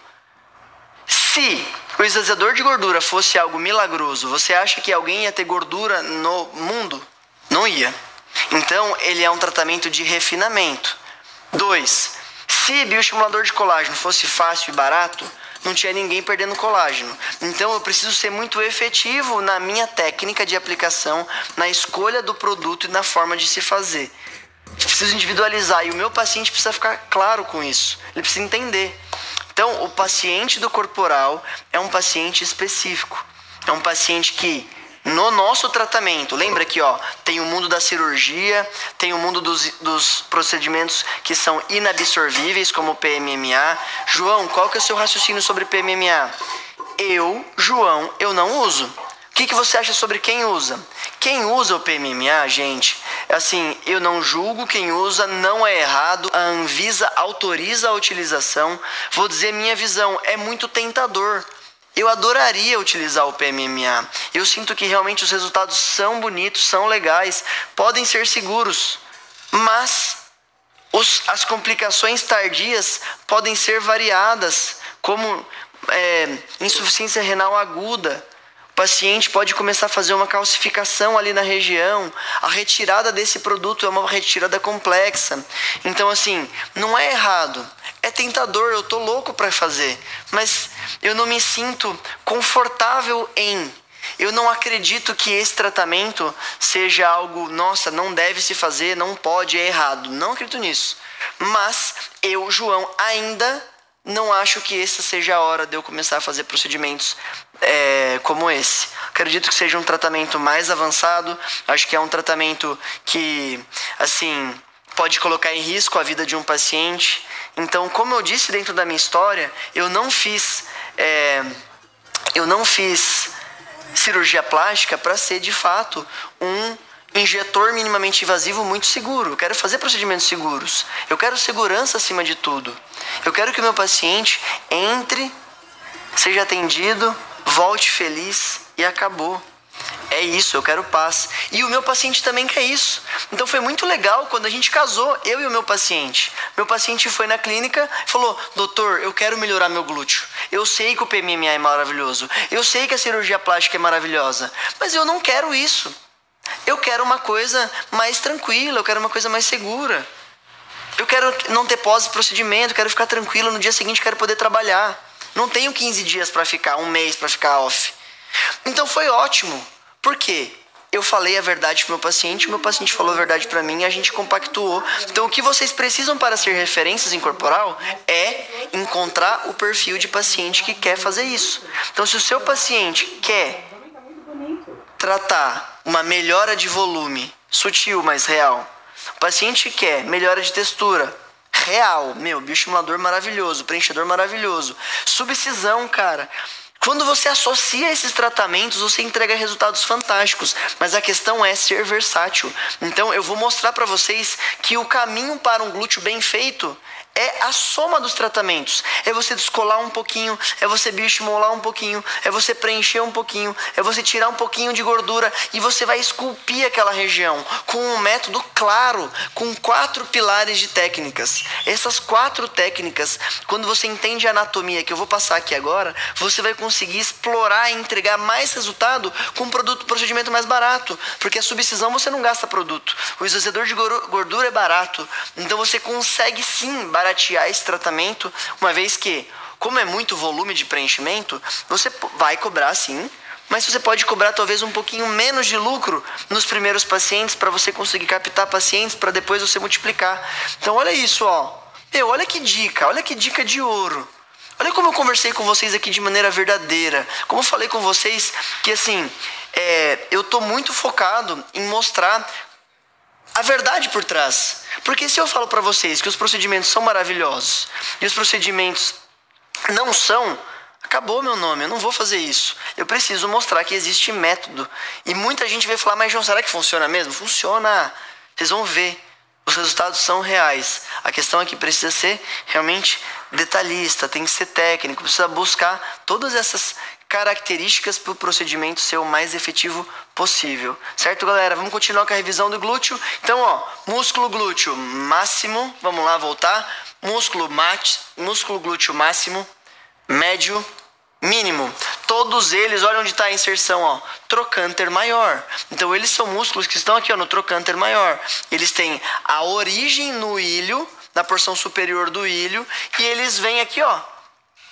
se o esvaziador de gordura fosse algo milagroso, você acha que alguém ia ter gordura no mundo? Não ia. Então ele é um tratamento de refinamento. 2. Se bioestimulador de colágeno fosse fácil e barato, não tinha ninguém perdendo colágeno. Então eu preciso ser muito efetivo na minha técnica de aplicação, na escolha do produto e na forma de se fazer. Preciso individualizar e o meu paciente precisa ficar claro com isso. Ele precisa entender. Então o paciente do corporal é um paciente específico. É um paciente que no nosso tratamento, lembra que tem o mundo da cirurgia, tem o mundo dos procedimentos que são inabsorvíveis, como o PMMA. João, qual que é o seu raciocínio sobre PMMA? João, eu não uso. O que você acha sobre quem usa? Quem usa o PMMA, gente, assim, eu não julgo quem usa, não é errado. A Anvisa autoriza a utilização. Vou dizer minha visão, é muito tentador. Eu adoraria utilizar o PMMA. Eu sinto que realmente os resultados são bonitos, são legais, podem ser seguros. Mas as complicações tardias podem ser variadas, como insuficiência renal aguda. O paciente pode começar a fazer uma calcificação ali na região. A retirada desse produto é uma retirada complexa. Então, assim, não é errado. É tentador, eu tô louco para fazer. Mas eu não me sinto confortável em. Eu não acredito que esse tratamento seja algo, nossa, não deve se fazer, não pode, é errado. Não acredito nisso. Mas eu, João, ainda não acho que essa seja a hora de eu começar a fazer procedimentos como esse. Acredito que seja um tratamento mais avançado. Acho que é um tratamento que, assim, pode colocar em risco a vida de um paciente. Então, como eu disse dentro da minha história, eu não fiz cirurgia plástica para ser, de fato, um injetor minimamente invasivo muito seguro. Eu quero fazer procedimentos seguros. Eu quero segurança acima de tudo. Eu quero que o meu paciente entre, seja atendido, volte feliz e acabou. É isso, eu quero paz. E o meu paciente também quer isso. Então foi muito legal quando a gente casou, eu e o meu paciente. Meu paciente foi na clínica e falou: doutor, eu quero melhorar meu glúteo. Eu sei que o PMMA é maravilhoso. Eu sei que a cirurgia plástica é maravilhosa. Mas eu não quero isso. Eu quero uma coisa mais tranquila, eu quero uma coisa mais segura. Eu quero não ter pós-procedimento, quero ficar tranquilo, no dia seguinte quero poder trabalhar. Não tenho 15 dias para ficar, um mês para ficar off. Então foi ótimo. Por quê? Eu falei a verdade para o meu paciente falou a verdade para mim e a gente compactuou. Então o que vocês precisam para ser referências em corporal é encontrar o perfil de paciente que quer fazer isso. Então se o seu paciente quer tratar uma melhora de volume, sutil, mas real. O paciente quer melhora de textura, real, bioestimulador maravilhoso, preenchedor maravilhoso. Subcisão, cara. Quando você associa esses tratamentos, você entrega resultados fantásticos. Mas a questão é ser versátil. Então eu vou mostrar para vocês que o caminho para um glúteo bem feito é a soma dos tratamentos. É você descolar um pouquinho, é você bioestimular um pouquinho, é você preencher um pouquinho, é você tirar um pouquinho de gordura e você vai esculpir aquela região com um método claro, com 4 pilares de técnicas. Essas 4 técnicas, quando você entende a anatomia que eu vou passar aqui agora, você vai conseguir explorar e entregar mais resultado com um procedimento mais barato, porque a subcisão você não gasta produto. O esvaziador de gordura é barato, então você consegue sim baratear esse tratamento, uma vez que, como é muito volume de preenchimento, você vai cobrar sim, mas você pode cobrar talvez um pouquinho menos de lucro nos primeiros pacientes para você conseguir captar pacientes para depois você multiplicar. Então olha isso, olha que dica de ouro. Olha como eu conversei com vocês aqui de maneira verdadeira. Como eu falei com vocês que assim, eu tô muito focado em mostrar a verdade por trás. Porque se eu falo para vocês que os procedimentos são maravilhosos e os procedimentos não são, acabou meu nome, eu não vou fazer isso. Eu preciso mostrar que existe método. E muita gente vai falar, mas João, será que funciona mesmo? Funciona. Vocês vão ver. Os resultados são reais. A questão é que precisa ser realmente detalhista, tem que ser técnico, precisa buscar todas essas características para o procedimento ser o mais efetivo possível. Certo, galera? Vamos continuar com a revisão do glúteo. Então, músculo glúteo máximo, vamos lá, voltar. Músculo glúteo máximo, médio, mínimo. Todos eles, olha onde está a inserção, trocânter maior. Então eles são músculos que estão aqui, no trocânter maior. Eles têm a origem no ilho, na porção superior do ilho, e eles vêm aqui,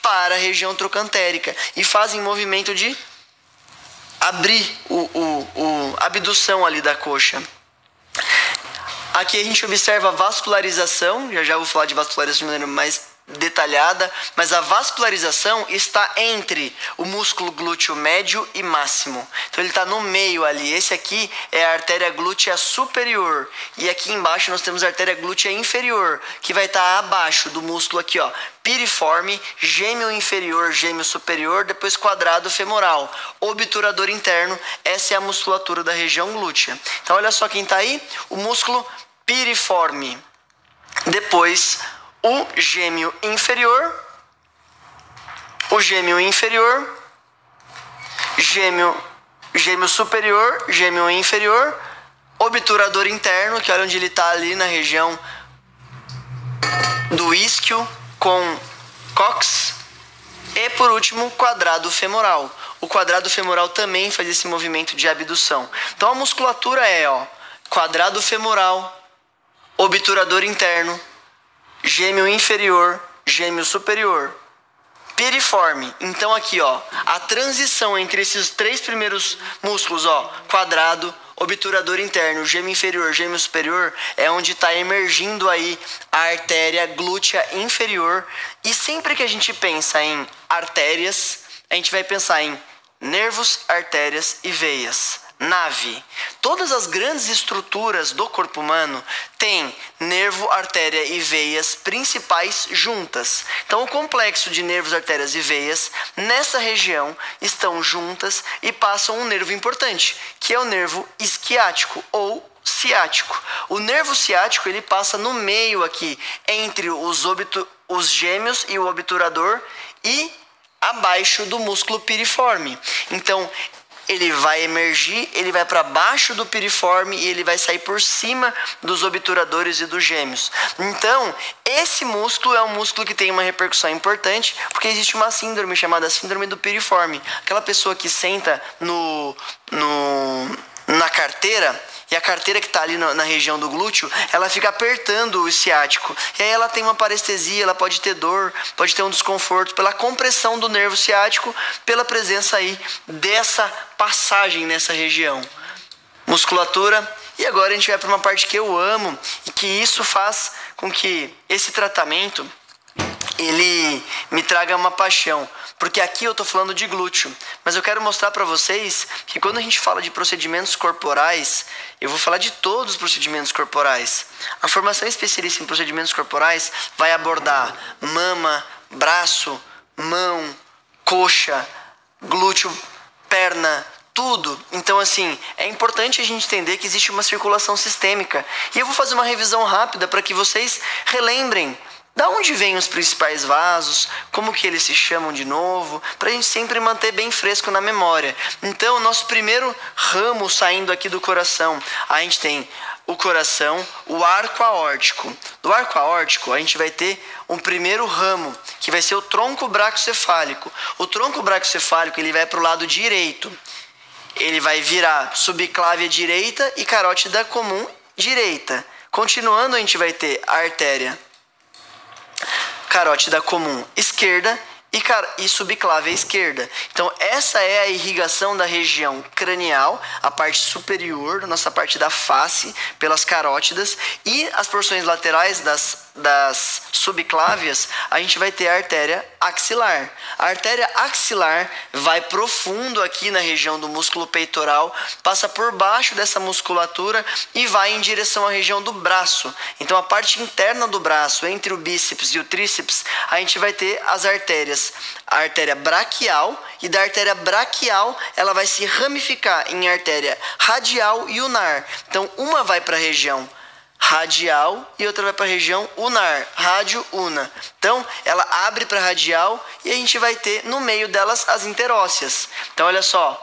para a região trocantérica e fazem movimento de abrir a abdução ali da coxa. Aqui a gente observa a vascularização, já vou falar de vascularização de maneira mais detalhada, mas a vascularização está entre o músculo glúteo médio e máximo. Então ele está no meio ali. Esse aqui é a artéria glútea superior e aqui embaixo nós temos a artéria glútea inferior, que vai estar abaixo do músculo aqui, piriforme, gêmeo inferior, gêmeo superior, depois quadrado femoral, obturador interno. Essa é a musculatura da região glútea. Então olha só quem está aí, o músculo piriforme. Depois o gêmeo inferior, gêmeo superior, gêmeo inferior, obturador interno, que olha onde ele está ali na região do isquio com cox, e por último, quadrado femoral. O quadrado femoral também faz esse movimento de abdução. Então a musculatura é, quadrado femoral, obturador interno, gêmeo inferior, gêmeo superior, piriforme. Então aqui, a transição entre esses três primeiros músculos, quadrado, obturador interno, gêmeo inferior, gêmeo superior, é onde está emergindo aí a artéria glútea inferior. E sempre que a gente pensa em artérias, a gente vai pensar em nervos, artérias e veias. Nave. Todas as grandes estruturas do corpo humano têm nervo, artéria e veias principais juntas. Então o complexo de nervos, artérias e veias nessa região estão juntas e passam um nervo importante, que é o nervo isquiático ou ciático. O nervo ciático ele passa no meio aqui entre os gêmeos e o obturador e abaixo do músculo piriforme. Então ele vai emergir, ele vai para baixo do piriforme e ele vai sair por cima dos obturadores e dos gêmeos. Então, esse músculo é um músculo que tem uma repercussão importante, porque existe uma síndrome chamada síndrome do piriforme. Aquela pessoa que senta na carteira, e a carteira que está ali na região do glúteo, ela fica apertando o ciático. E aí ela tem uma parestesia, ela pode ter dor, pode ter um desconforto pela compressão do nervo ciático, pela presença aí dessa passagem nessa região. Musculatura. E agora a gente vai para uma parte que eu amo e que isso faz com que esse tratamento ele me traga uma paixão. Porque aqui eu estou falando de glúteo, mas eu quero mostrar para vocês que quando a gente fala de procedimentos corporais, eu vou falar de todos os procedimentos corporais. A formação especialista em procedimentos corporais vai abordar mama, braço, mão, coxa, glúteo, perna, tudo. Então, assim, é importante a gente entender que existe uma circulação sistêmica. E eu vou fazer uma revisão rápida para que vocês relembrem da onde vêm os principais vasos, como que eles se chamam de novo, para a gente sempre manter bem fresco na memória. Então, nosso primeiro ramo saindo aqui do coração, a gente tem o coração, o arco aórtico. Do arco aórtico, a gente vai ter um primeiro ramo, que vai ser o tronco braquiocefálico. O tronco braquiocefálico, ele vai para o lado direito. Ele vai virar subclávia direita e carótida comum direita. Continuando, a gente vai ter a artéria carótida comum esquerda e subclávia esquerda. Então essa é a irrigação da região cranial, a parte superior, nossa parte da face, pelas carótidas, e as porções laterais das das subclávias, a gente vai ter a artéria axilar. A artéria axilar vai profundo aqui na região do músculo peitoral, passa por baixo dessa musculatura e vai em direção à região do braço. Então a parte interna do braço, entre o bíceps e o tríceps, a gente vai ter as artérias. A artéria braquial, e da artéria braquial ela vai se ramificar em artéria radial e unar. Então uma vai para a região radial e outra vai para a região unar, rádio-una. Então ela abre para radial e a gente vai ter no meio delas as interósseas. Então olha só,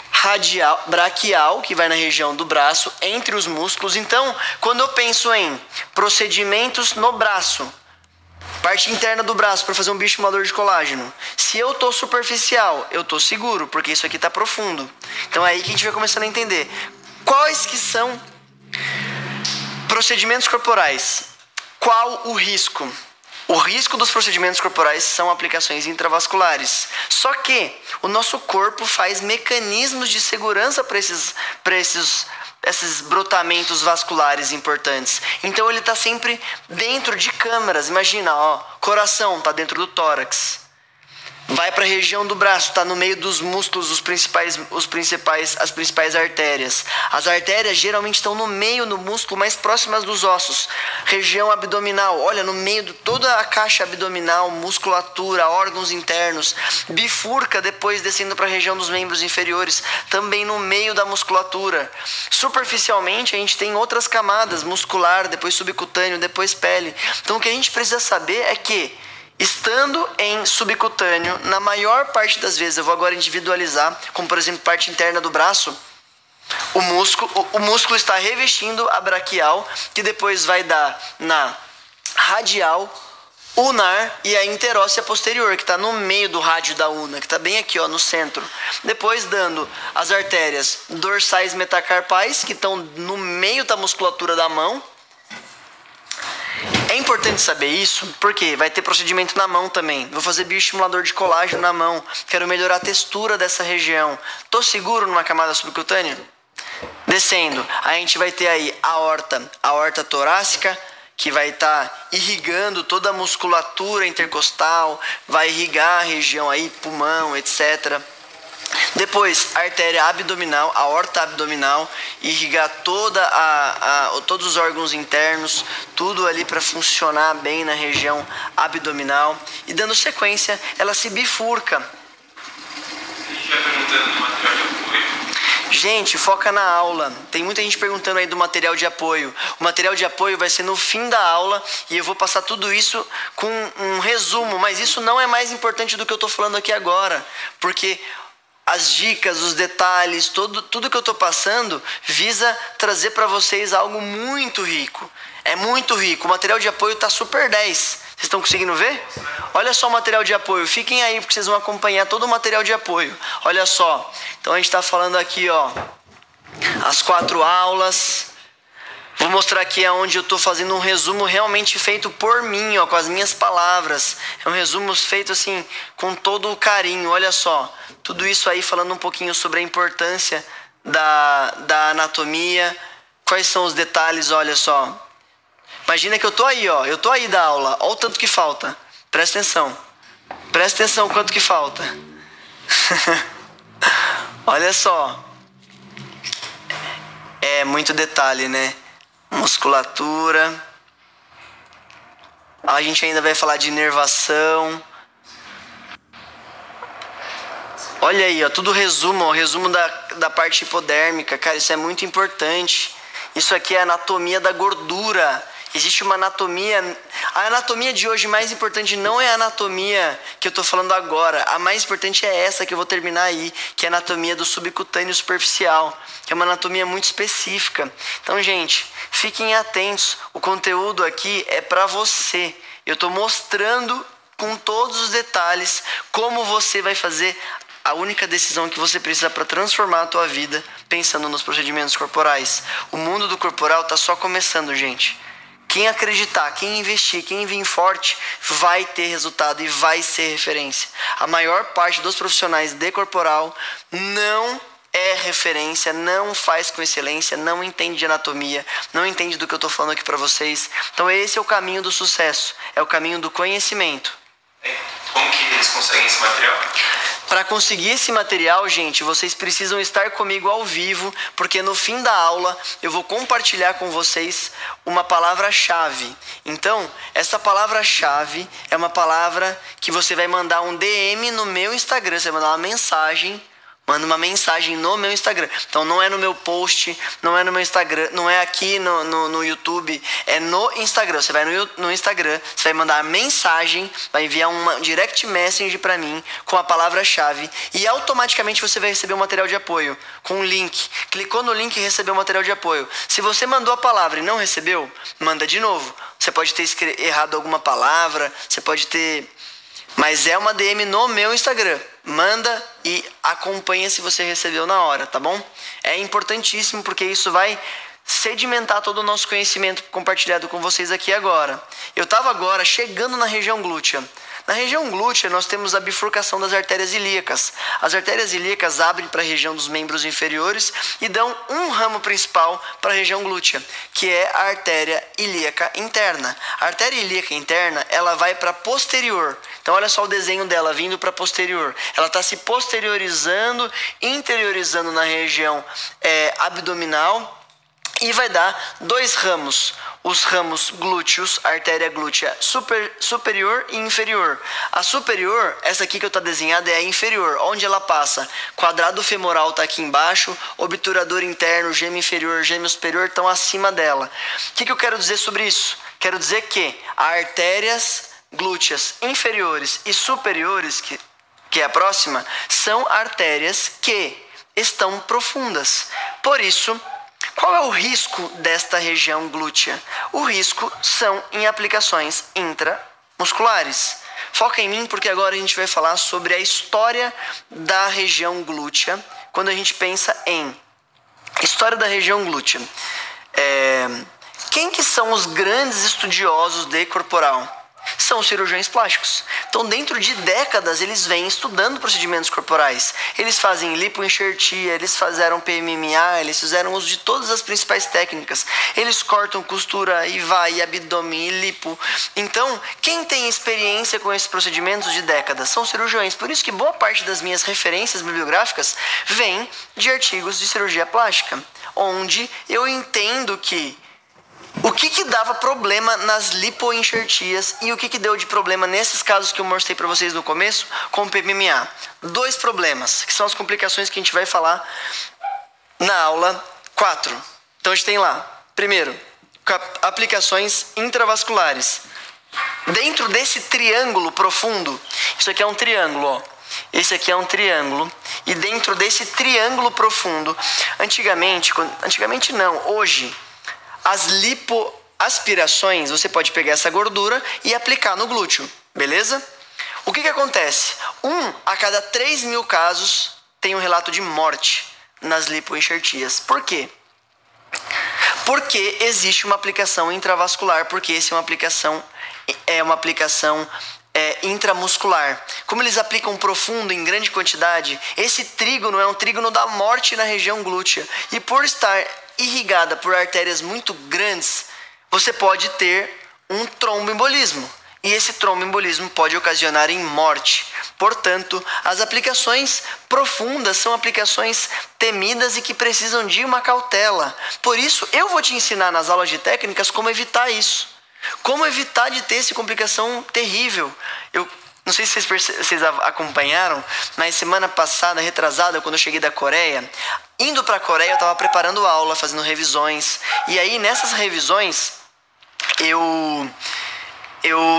radial, braquial, que vai na região do braço, entre os músculos. Então quando eu penso em procedimentos no braço, parte interna do braço para fazer um bioestimulador de colágeno, se eu estou superficial, eu estou seguro, porque isso aqui está profundo. Então é aí que a gente vai começando a entender quais que são procedimentos corporais. Qual o risco? O risco dos procedimentos corporais são aplicações intravasculares. Só que o nosso corpo faz mecanismos de segurança para esses brotamentos vasculares importantes. Então ele está sempre dentro de câmaras. Imagina, ó, coração está dentro do tórax. Vai para a região do braço, está no meio dos músculos, as principais artérias. As artérias geralmente estão no meio do músculo, mais próximas dos ossos. Região abdominal, olha, no meio de toda a caixa abdominal, musculatura, órgãos internos. Bifurca, depois descendo para a região dos membros inferiores, também no meio da musculatura. Superficialmente, a gente tem outras camadas, muscular, depois subcutâneo, depois pele. Então o que a gente precisa saber é que, estando em subcutâneo, na maior parte das vezes, eu vou agora individualizar, como por exemplo parte interna do braço, o músculo está revestindo a braquial, que depois vai dar na radial, unar e a interóssea posterior, que está no meio do rádio da una, que está bem aqui, ó, no centro. Depois dando as artérias dorsais metacarpais, que estão no meio da musculatura da mão. É importante saber isso, porque vai ter procedimento na mão também. Vou fazer bioestimulador de colágeno na mão. Quero melhorar a textura dessa região. Tô seguro numa camada subcutânea? Descendo, a gente vai ter aí a aorta torácica, que vai estar irrigando toda a musculatura intercostal, vai irrigar a região aí, pulmão, etc. Depois, a artéria abdominal, a aorta abdominal, irrigar todos os órgãos internos, tudo ali para funcionar bem na região abdominal. E dando sequência, ela se bifurca. A gente vai perguntando do material de apoio. Gente, foca na aula. Tem muita gente perguntando aí do material de apoio. O material de apoio vai ser no fim da aula e eu vou passar tudo isso com um resumo. Mas isso não é mais importante do que eu estou falando aqui agora, porque as dicas, os detalhes, tudo que eu estou passando visa trazer para vocês algo muito rico. É muito rico. O material de apoio está super 10. Vocês estão conseguindo ver? Olha só o material de apoio. Fiquem aí porque vocês vão acompanhar todo o material de apoio. Olha só. Então a gente está falando aqui, ó, as 4 aulas. Vou mostrar aqui aonde eu estou fazendo um resumo realmente feito por mim, ó, com as minhas palavras. É um resumo feito assim, com todo o carinho. Olha só, tudo isso aí falando um pouquinho sobre a importância da anatomia. Quais são os detalhes, olha só. Imagina que eu tô aí, ó. Eu tô aí da aula. Olha o tanto que falta. Presta atenção. Presta atenção quanto que falta. Olha só. É muito detalhe, né? Musculatura. A gente ainda vai falar de inervação. Olha aí, ó, tudo resumo, ó, resumo da parte hipodérmica. Cara, isso é muito importante. Isso aqui é a anatomia da gordura. Existe uma anatomia. A anatomia de hoje mais importante não é a anatomia que eu estou falando agora. A mais importante é essa que eu vou terminar aí, que é a anatomia do subcutâneo superficial, que é uma anatomia muito específica. Então, gente, fiquem atentos. O conteúdo aqui é para você. Eu estou mostrando com todos os detalhes como você vai fazer a única decisão que você precisa para transformar a tua vida pensando nos procedimentos corporais. O mundo do corporal está só começando, gente. Quem acreditar, quem investir, quem vir forte, vai ter resultado e vai ser referência. A maior parte dos profissionais de corporal não é referência, não faz com excelência, não entende de anatomia, não entende do que eu estou falando aqui para vocês. Então esse é o caminho do sucesso, é o caminho do conhecimento. Como que eles conseguem esse material? Para conseguir esse material, gente, vocês precisam estar comigo ao vivo, porque no fim da aula eu vou compartilhar com vocês uma palavra-chave. Então, essa palavra-chave é uma palavra que você vai mandar um DM no meu Instagram, você vai mandar uma mensagem. Manda uma mensagem no meu Instagram. Então não é no meu post, não é no meu Instagram, não é aqui no YouTube, é no Instagram. Você vai no Instagram, você vai mandar mensagem, vai enviar um direct message para mim com a palavra-chave e automaticamente você vai receber um material de apoio com um link. Clicou no link e recebeu um material de apoio. Se você mandou a palavra e não recebeu, manda de novo. Você pode ter errado alguma palavra, você pode ter... Mas é uma DM no meu Instagram. Manda e acompanha se você recebeu na hora, tá bom? É importantíssimo porque isso vai sedimentar todo o nosso conhecimento compartilhado com vocês aqui agora. Eu estava agora chegando na região glútea. Na região glútea nós temos a bifurcação das artérias ilíacas. As artérias ilíacas abrem para a região dos membros inferiores e dão um ramo principal para a região glútea, que é a artéria ilíaca interna. A artéria ilíaca interna, ela vai para posterior. Então olha só o desenho dela vindo para posterior. Ela está se posteriorizando, interiorizando na região abdominal e vai dar dois ramos. Os ramos glúteos, artéria glútea superior e inferior. A superior, essa aqui que eu estou desenhada, é a inferior, onde ela passa. Quadrado femoral está aqui embaixo, obturador interno, gêmeo inferior, gêmeo superior estão acima dela. O que eu quero dizer sobre isso? Quero dizer que artérias glúteas inferiores e superiores, que é a próxima, são artérias que estão profundas. Por isso, qual é o risco desta região glútea? O risco são em aplicações intramusculares. Foca em mim porque agora a gente vai falar sobre a história da região glútea. Quando a gente pensa em história da região glútea. Quem que são os grandes estudiosos de corporal? São os cirurgiões plásticos. Então, dentro de décadas, eles vêm estudando procedimentos corporais. Eles fazem lipoenxertia, eles fizeram PMMA, eles fizeram uso de todas as principais técnicas. Eles cortam costura, IVA, abdômen e lipo. Então, quem tem experiência com esses procedimentos de décadas são cirurgiões. Por isso que boa parte das minhas referências bibliográficas vem de artigos de cirurgia plástica, onde eu entendo que o que dava problema nas lipoenxertias e o que deu de problema nesses casos que eu mostrei para vocês no começo com o PMMA? Dois problemas, que são as complicações que a gente vai falar na aula 4. Então a gente tem lá, primeiro, aplicações intravasculares. Dentro desse triângulo profundo, isso aqui é um triângulo, ó. Esse aqui é um triângulo. E dentro desse triângulo profundo, antigamente não, hoje... As lipoaspirações, você pode pegar essa gordura e aplicar no glúteo, beleza? O que acontece? 1 a cada 3.000 casos tem um relato de morte nas lipoenxertias. Por quê? Porque existe uma aplicação intravascular, porque essa é uma aplicação intramuscular. Como eles aplicam profundo, em grande quantidade, esse trígono é um trígono da morte na região glútea. E por estar irrigada por artérias muito grandes, você pode ter um tromboembolismo. E esse tromboembolismo pode ocasionar em morte. Portanto, as aplicações profundas são aplicações temidas e que precisam de uma cautela. Por isso, eu vou te ensinar nas aulas de técnicas como evitar isso. Como evitar de ter essa complicação terrível. Eu não sei se vocês acompanharam, mas semana passada, retrasada, quando eu cheguei da Coreia, indo para a Coreia, eu estava preparando aula, fazendo revisões. E aí, nessas revisões, eu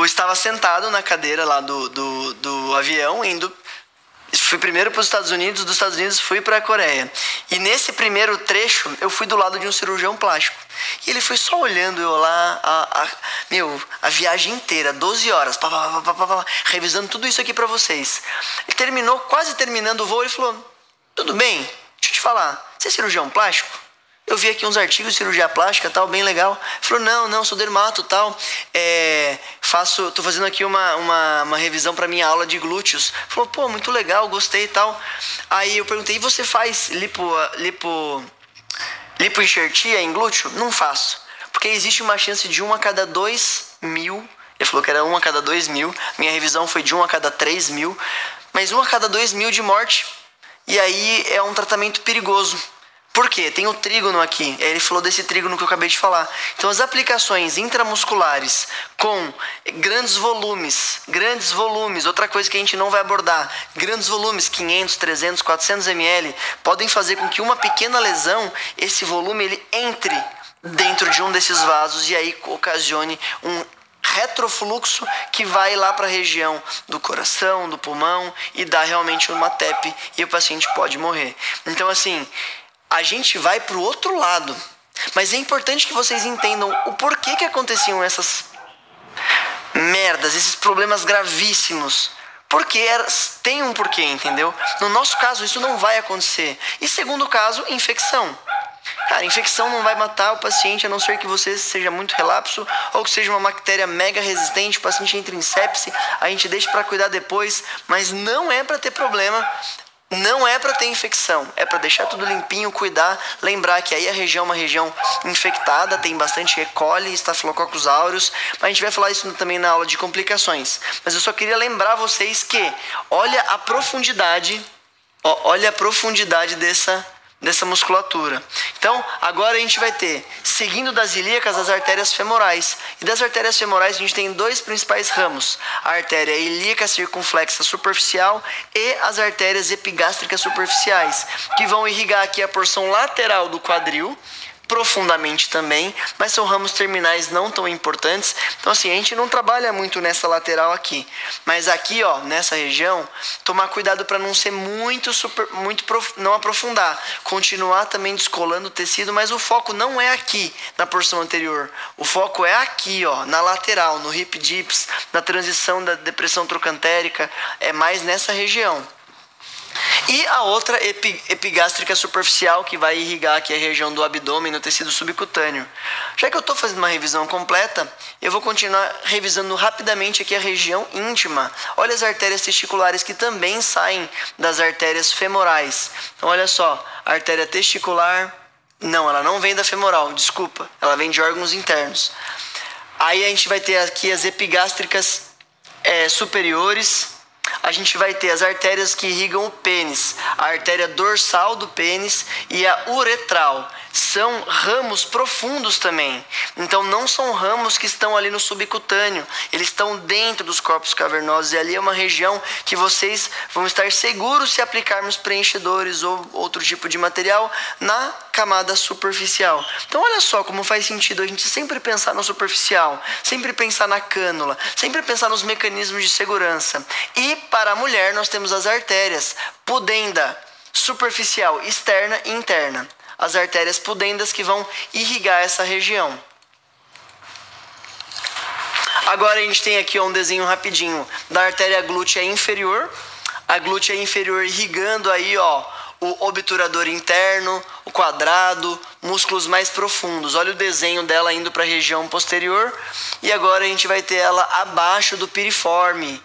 estava sentado na cadeira lá do avião, fui primeiro para os Estados Unidos, dos Estados Unidos fui para a Coreia. E nesse primeiro trecho, eu fui do lado de um cirurgião plástico. E ele foi só olhando eu lá, a viagem inteira, 12 horas, revisando tudo isso aqui para vocês. Ele terminou, quase terminando o voo, ele falou, tudo bem, deixa eu te falar, você é cirurgião plástico? eu vi aqui uns artigos de cirurgia plástica, tal, bem legal. Ele falou, não, sou dermato, tal, tô fazendo aqui uma revisão para minha aula de glúteos. Ele falou, pô, muito legal, gostei e tal. Aí eu perguntei, e você faz lipoenxertia em glúteo? Não faço, porque existe uma chance de 1 a cada 2.000. Ele falou que era 1 a cada 2.000. Minha revisão foi de 1 a cada 3.000. Mas 1 a cada 2.000 de morte. E aí é um tratamento perigoso. Por quê? Tem o trígono aqui. Ele falou desse trígono que eu acabei de falar. Então as aplicações intramusculares com grandes volumes, outra coisa que a gente não vai abordar, grandes volumes, 500, 300, 400 ml, podem fazer com que uma pequena lesão, esse volume, ele entre dentro de um desses vasos e aí ocasione um retrofluxo que vai lá para a região do coração, do pulmão e dá realmente uma TEP e o paciente pode morrer. Então assim, a gente vai para o outro lado, mas é importante que vocês entendam o porquê que aconteciam essas merdas, esses problemas gravíssimos. Porque tem um porquê, entendeu? No nosso caso isso não vai acontecer. E segundo caso, infecção. Cara, infecção não vai matar o paciente, a não ser que você seja muito relapso ou que seja uma bactéria mega resistente, o paciente entra em sepse, a gente deixa para cuidar depois, mas não é para ter problema, não é para ter infecção, é para deixar tudo limpinho, cuidar, lembrar que aí a região é uma região infectada, tem bastante E. coli, Staphylococcus aureus, mas a gente vai falar isso também na aula de complicações. Mas eu só queria lembrar vocês que olha a profundidade dessa musculatura. Então, agora a gente vai ter, seguindo das ilíacas, as artérias femorais. E das artérias femorais a gente tem dois principais ramos: a artéria ilíaca circunflexa superficial e as artérias epigástricas superficiais, que vão irrigar aqui a porção lateral do quadril, profundamente também, mas são ramos terminais não tão importantes. Então assim, a gente não trabalha muito nessa lateral aqui, mas aqui, ó, nessa região, tomar cuidado para não ser não aprofundar, continuar também descolando o tecido, mas o foco não é aqui na porção anterior, o foco é aqui, ó, na lateral, no hip dips, na transição da depressão trocantérica, é mais nessa região. E a outra epigástrica superficial, que vai irrigar aqui a região do abdômen, no tecido subcutâneo. Já que eu estou fazendo uma revisão completa, eu vou continuar revisando rapidamente aqui a região íntima. Olha as artérias testiculares que também saem das artérias femorais. Então olha só, a artéria testicular, não, ela não vem da femoral, desculpa, ela vem de órgãos internos. Aí a gente vai ter aqui as epigástricas superiores. A gente vai ter as artérias que irrigam o pênis, a artéria dorsal do pênis e a uretral. São ramos profundos também. Então não são ramos que estão ali no subcutâneo. Eles estão dentro dos corpos cavernosos. E ali é uma região que vocês vão estar seguros se aplicarmos preenchedores ou outro tipo de material na camada superficial. Então olha só como faz sentido a gente sempre pensar no superficial, sempre pensar na cânula, sempre pensar nos mecanismos de segurança. E para a mulher nós temos as artérias pudenda, superficial, externa e interna. As artérias pudendas que vão irrigar essa região. Agora a gente tem aqui um desenho rapidinho da artéria glútea inferior. A glútea inferior irrigando aí, ó, o obturador interno, o quadrado, músculos mais profundos. Olha o desenho dela indo para a região posterior. E agora a gente vai ter ela abaixo do piriforme.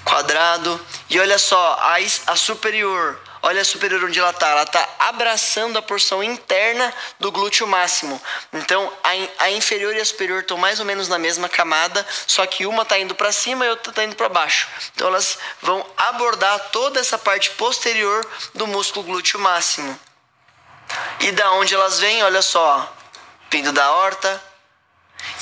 Quadrado. E olha só, a superior. Olha a superior onde ela está abraçando a porção interna do glúteo máximo. Então a inferior e a superior estão mais ou menos na mesma camada, só que uma está indo para cima e a outra está indo para baixo. Então elas vão abordar toda essa parte posterior do músculo glúteo máximo. E da onde elas vêm, olha só, vindo da aorta.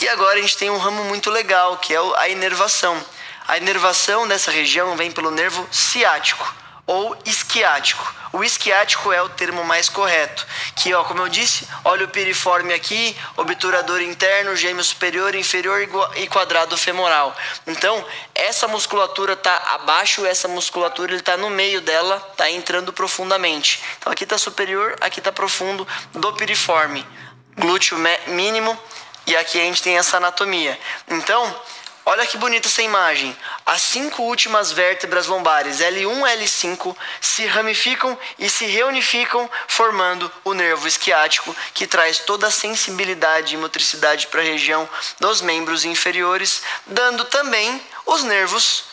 E agora a gente tem um ramo muito legal, que é a inervação. A inervação dessa região vem pelo nervo ciático ou isquiático. O isquiático é o termo mais correto, que, ó, como eu disse, olha o piriforme aqui, obturador interno, gêmeo superior, inferior e quadrado femoral. Então, essa musculatura está abaixo, essa musculatura está no meio dela, está entrando profundamente. Então, aqui está superior, aqui está profundo do piriforme, glúteo mínimo, e aqui a gente tem essa anatomia. Então, Olha que bonita essa imagem. As 5 últimas vértebras lombares, L1 e L5, se ramificam e se reunificam, formando o nervo esquiático, que traz toda a sensibilidade e motricidade para a região dos membros inferiores, dando também os nervos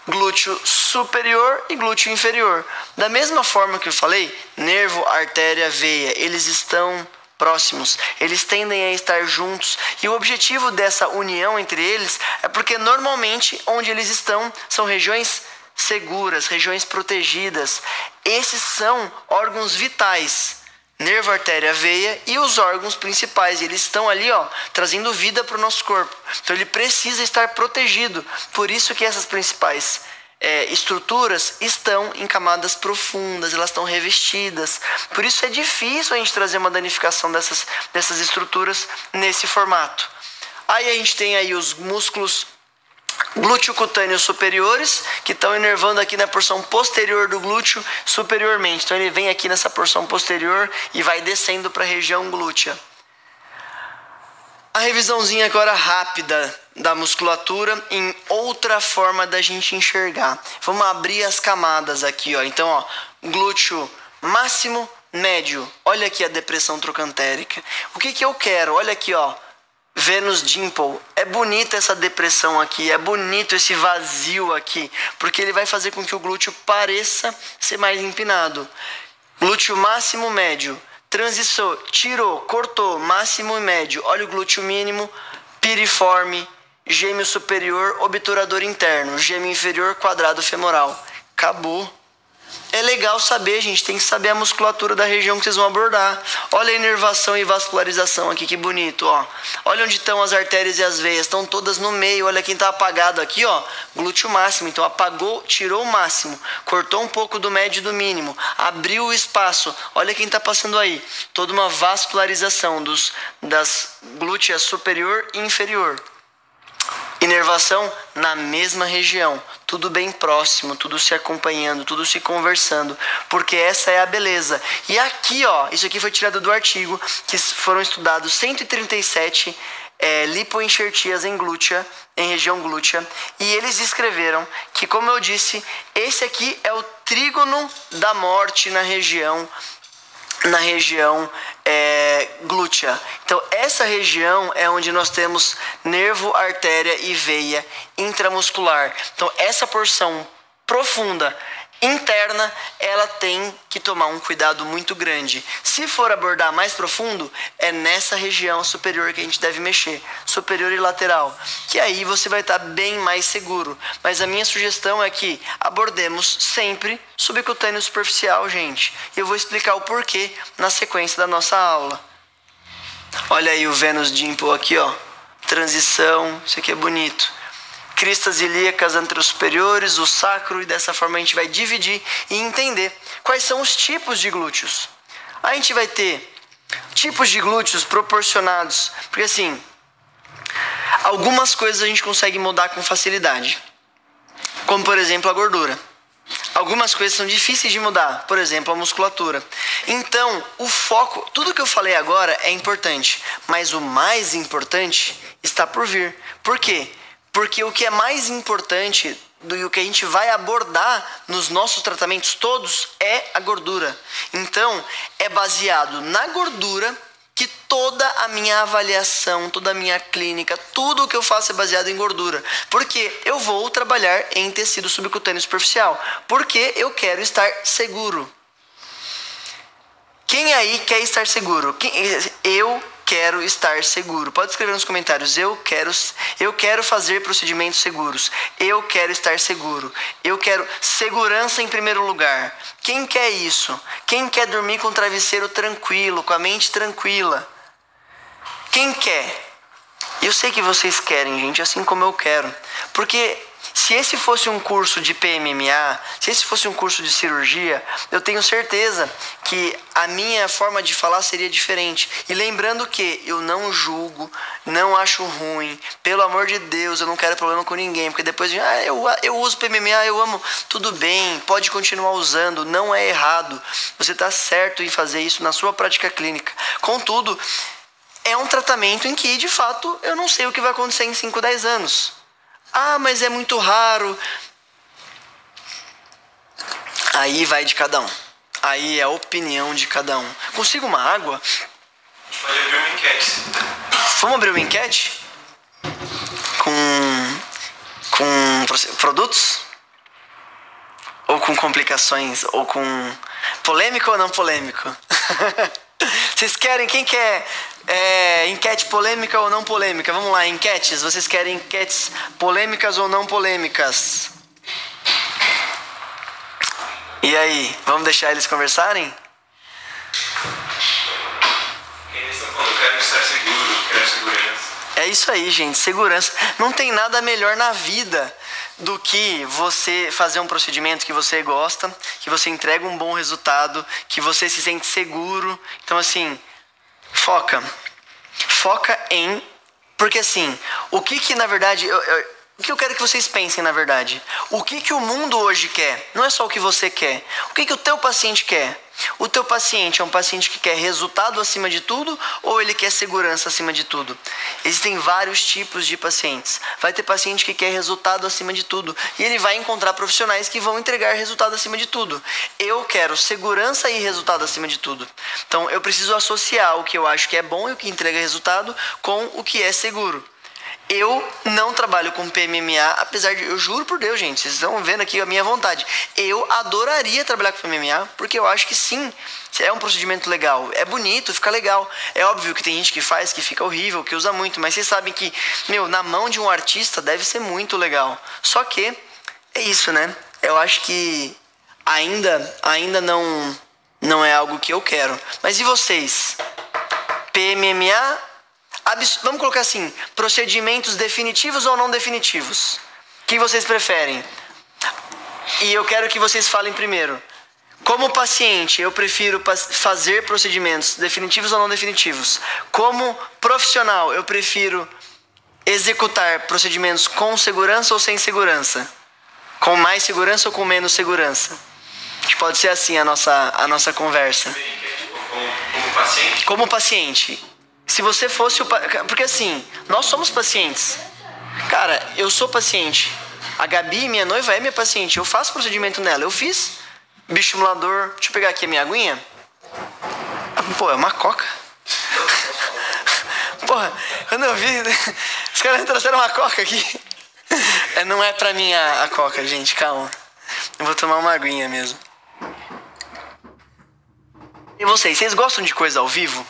glúteo superior e glúteo inferior. Da mesma forma que eu falei, nervo, artéria, veia, eles estão próximos, eles tendem a estar juntos, e o objetivo dessa união entre eles é porque normalmente onde eles estão são regiões seguras, regiões protegidas. Esses são órgãos vitais, nervo, artéria, veia e os órgãos principais, eles estão ali, trazendo vida para o nosso corpo, então ele precisa estar protegido. Por isso que essas principais estruturas estão em camadas profundas, elas estão revestidas. Por isso é difícil a gente trazer uma danificação dessas estruturas nesse formato. Aí a gente tem aí os músculos glúteo cutâneos superiores, que estão inervando aqui na porção posterior do glúteo superiormente. Então ele vem aqui nessa porção posterior e vai descendo para a região glútea. A revisãozinha agora rápida da musculatura em outra forma da gente enxergar. Vamos abrir as camadas aqui, Então, glúteo máximo, médio. Olha aqui a depressão trocantérica. O que eu quero? Olha aqui, Venus dimple. É bonita essa depressão aqui, é bonito esse vazio aqui, porque ele vai fazer com que o glúteo pareça ser mais empinado. Glúteo máximo, médio. Transição, tirou, cortou, máximo e médio. Olha o glúteo mínimo, piriforme, gêmeo superior, obturador interno, gêmeo inferior, quadrado femoral. Acabou. É legal saber, gente, tem que saber a musculatura da região que vocês vão abordar. Olha a inervação e vascularização aqui, que bonito, Olha onde estão as artérias e as veias, estão todas no meio. Olha quem está apagado aqui, glúteo máximo. Então apagou, tirou o máximo, cortou um pouco do médio e do mínimo, abriu o espaço. Olha quem está passando aí, toda uma vascularização das glúteas superior e inferior. Inervação na mesma região, tudo bem próximo, tudo se acompanhando, tudo se conversando, porque essa é a beleza. E aqui, isso aqui foi tirado do artigo, que foram estudados 137 lipoenxertias em região glútea, e eles escreveram que, como eu disse, esse aqui é o trígono da morte na região glútea. Então essa região é onde nós temos nervo, artéria e veia intramuscular. Então essa porção profunda interna, ela tem que tomar um cuidado muito grande. Se for abordar mais profundo, é nessa região superior que a gente deve mexer, superior e lateral, que aí você vai estar bem mais seguro. Mas a minha sugestão é que abordemos sempre subcutâneo superficial, gente. E eu vou explicar o porquê na sequência da nossa aula. Olha aí o Venus dimple aqui, transição, isso aqui é bonito. Cristas ilíacas entre os superiores, o sacro, e dessa forma a gente vai dividir e entender quais são os tipos de glúteos. A gente vai ter tipos de glúteos proporcionados, porque assim, algumas coisas a gente consegue mudar com facilidade, como por exemplo a gordura. Algumas coisas são difíceis de mudar, por exemplo a musculatura. Então o foco, tudo que eu falei agora é importante, mas o mais importante está por vir. Por quê? Porque o que é mais importante e o que a gente vai abordar nos nossos tratamentos todos é a gordura. Então, é baseado na gordura que toda a minha avaliação, toda a minha clínica, tudo o que eu faço é baseado em gordura. Porque eu vou trabalhar em tecido subcutâneo superficial. Porque eu quero estar seguro. Quem aí quer estar seguro? Eu quero estar seguro. Pode escrever nos comentários. Eu quero fazer procedimentos seguros. Eu quero estar seguro. Eu quero segurança em primeiro lugar. Quem quer isso? Quem quer dormir com o travesseiro tranquilo, com a mente tranquila? Quem quer? Eu sei que vocês querem, gente, assim como eu quero. Porque se esse fosse um curso de PMMA, se esse fosse um curso de cirurgia, eu tenho certeza que a minha forma de falar seria diferente. E lembrando que eu não julgo, não acho ruim, pelo amor de Deus, eu não quero problema com ninguém, porque depois eu uso PMMA, eu amo, tudo bem, pode continuar usando, não é errado. Você está certo em fazer isso na sua prática clínica. Contudo, é um tratamento em que, de fato, eu não sei o que vai acontecer em 5, 10 anos. Ah, mas é muito raro. Aí vai de cada um. Aí é a opinião de cada um. Consigo uma água? Pode abrir uma enquete. Vamos abrir uma enquete? Com produtos? Ou com complicações? Ou com polêmico ou não polêmico? Vocês querem? Quem quer enquete polêmica ou não polêmica? Vamos lá, enquetes. Vocês querem enquetes polêmicas ou não polêmicas? E aí, vamos deixar eles conversarem? Eles estão falando, eu quero estar seguro, eu quero segurança. É isso aí, gente, segurança. Não tem nada melhor na vida do que você fazer um procedimento que você gosta, que você entrega um bom resultado, que você se sente seguro. Então, assim, foca em... Porque, assim, o que na verdade... O que eu quero que vocês pensem, na verdade? O que o mundo hoje quer? Não é só o que você quer. O que o teu paciente quer? O teu paciente é um paciente que quer resultado acima de tudo ou ele quer segurança acima de tudo? Existem vários tipos de pacientes. Vai ter paciente que quer resultado acima de tudo e ele vai encontrar profissionais que vão entregar resultado acima de tudo. Eu quero segurança e resultado acima de tudo. Então eu preciso associar o que eu acho que é bom e o que entrega resultado com o que é seguro. Eu não trabalho com PMMA, apesar de... Eu juro por Deus, gente, vocês estão vendo aqui a minha vontade. Eu adoraria trabalhar com PMMA, porque eu acho que sim, é um procedimento legal. É bonito, fica legal. É óbvio que tem gente que faz, que fica horrível, que usa muito. Mas vocês sabem que, na mão de um artista deve ser muito legal. Só que, é isso, né? Eu acho que ainda não é algo que eu quero. Mas e vocês? PMMA... Vamos colocar assim, procedimentos definitivos ou não definitivos? O que vocês preferem? E eu quero que vocês falem primeiro. Como paciente, eu prefiro fazer procedimentos definitivos ou não definitivos. Como profissional, eu prefiro executar procedimentos com segurança ou sem segurança. Com mais segurança ou com menos segurança. Acho que pode ser assim a nossa conversa. Como paciente? Como paciente. Se você fosse o... Porque assim, nós somos pacientes. Cara, eu sou paciente. A Gabi, minha noiva, é minha paciente. Eu faço procedimento nela. Eu fiz bioestimulador. Deixa eu pegar aqui a minha aguinha. Pô, é uma coca. Porra, quando eu vi... Os caras trouxeram uma coca aqui. Não é pra mim a coca, gente. Calma. Eu vou tomar uma aguinha mesmo. E vocês gostam de coisa ao vivo?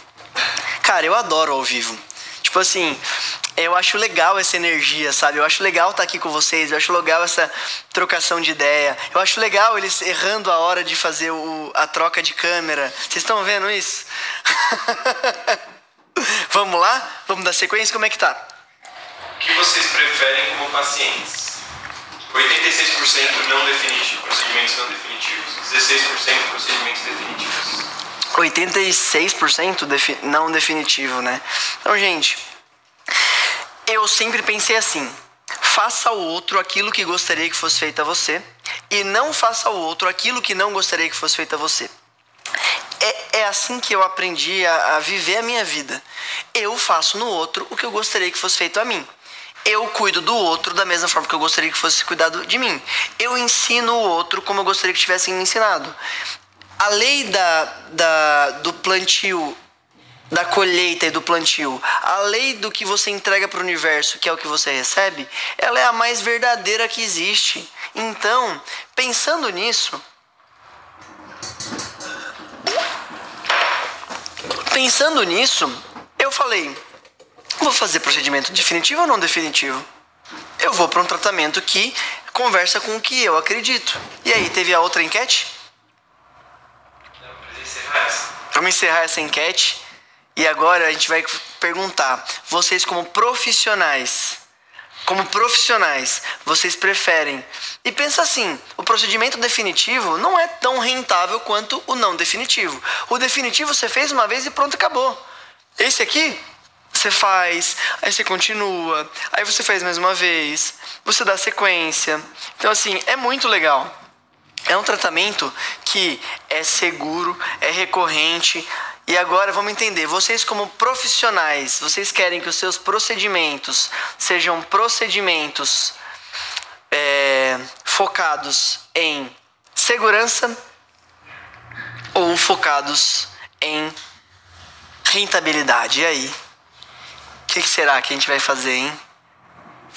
Cara, eu adoro ao vivo. Tipo assim, eu acho legal essa energia, sabe? Eu acho legal estar aqui com vocês, eu acho legal essa trocação de ideia. Eu acho legal eles errando a hora de fazer a troca de câmera. Vocês estão vendo isso? Vamos lá? Vamos dar sequência? Como é que tá? O que vocês preferem como pacientes? 86% não definitivo, procedimentos não definitivos. 16% procedimentos definitivos. 86% não definitivo, né? Então, gente, eu sempre pensei assim: faça ao outro aquilo que gostaria que fosse feito a você e não faça ao outro aquilo que não gostaria que fosse feito a você. É assim que eu aprendi a viver a minha vida. Eu faço no outro o que eu gostaria que fosse feito a mim. Eu cuido do outro da mesma forma que eu gostaria que fosse cuidado de mim. Eu ensino o outro como eu gostaria que tivessem me ensinado. A lei do plantio, da colheita e do plantio, a lei do que você entrega para o universo, que é o que você recebe, ela é a mais verdadeira que existe. Então, pensando nisso, eu falei: vou fazer procedimento definitivo ou não definitivo? Eu vou para um tratamento que conversa com o que eu acredito. E aí, teve a outra enquete? Vamos encerrar essa enquete. E agora a gente vai perguntar: vocês como profissionais, vocês preferem? E pensa assim: o procedimento definitivo não é tão rentável quanto o não definitivo. O definitivo você fez uma vez e pronto, acabou. Esse aqui, você faz, aí você continua, aí você faz mais uma vez, você dá sequência. Então assim, é muito legal. É um tratamento que é seguro, é recorrente. E agora vamos entender, vocês como profissionais, vocês querem que os seus procedimentos sejam procedimentos focados em segurança ou focados em rentabilidade? E aí? O que será que a gente vai fazer, hein?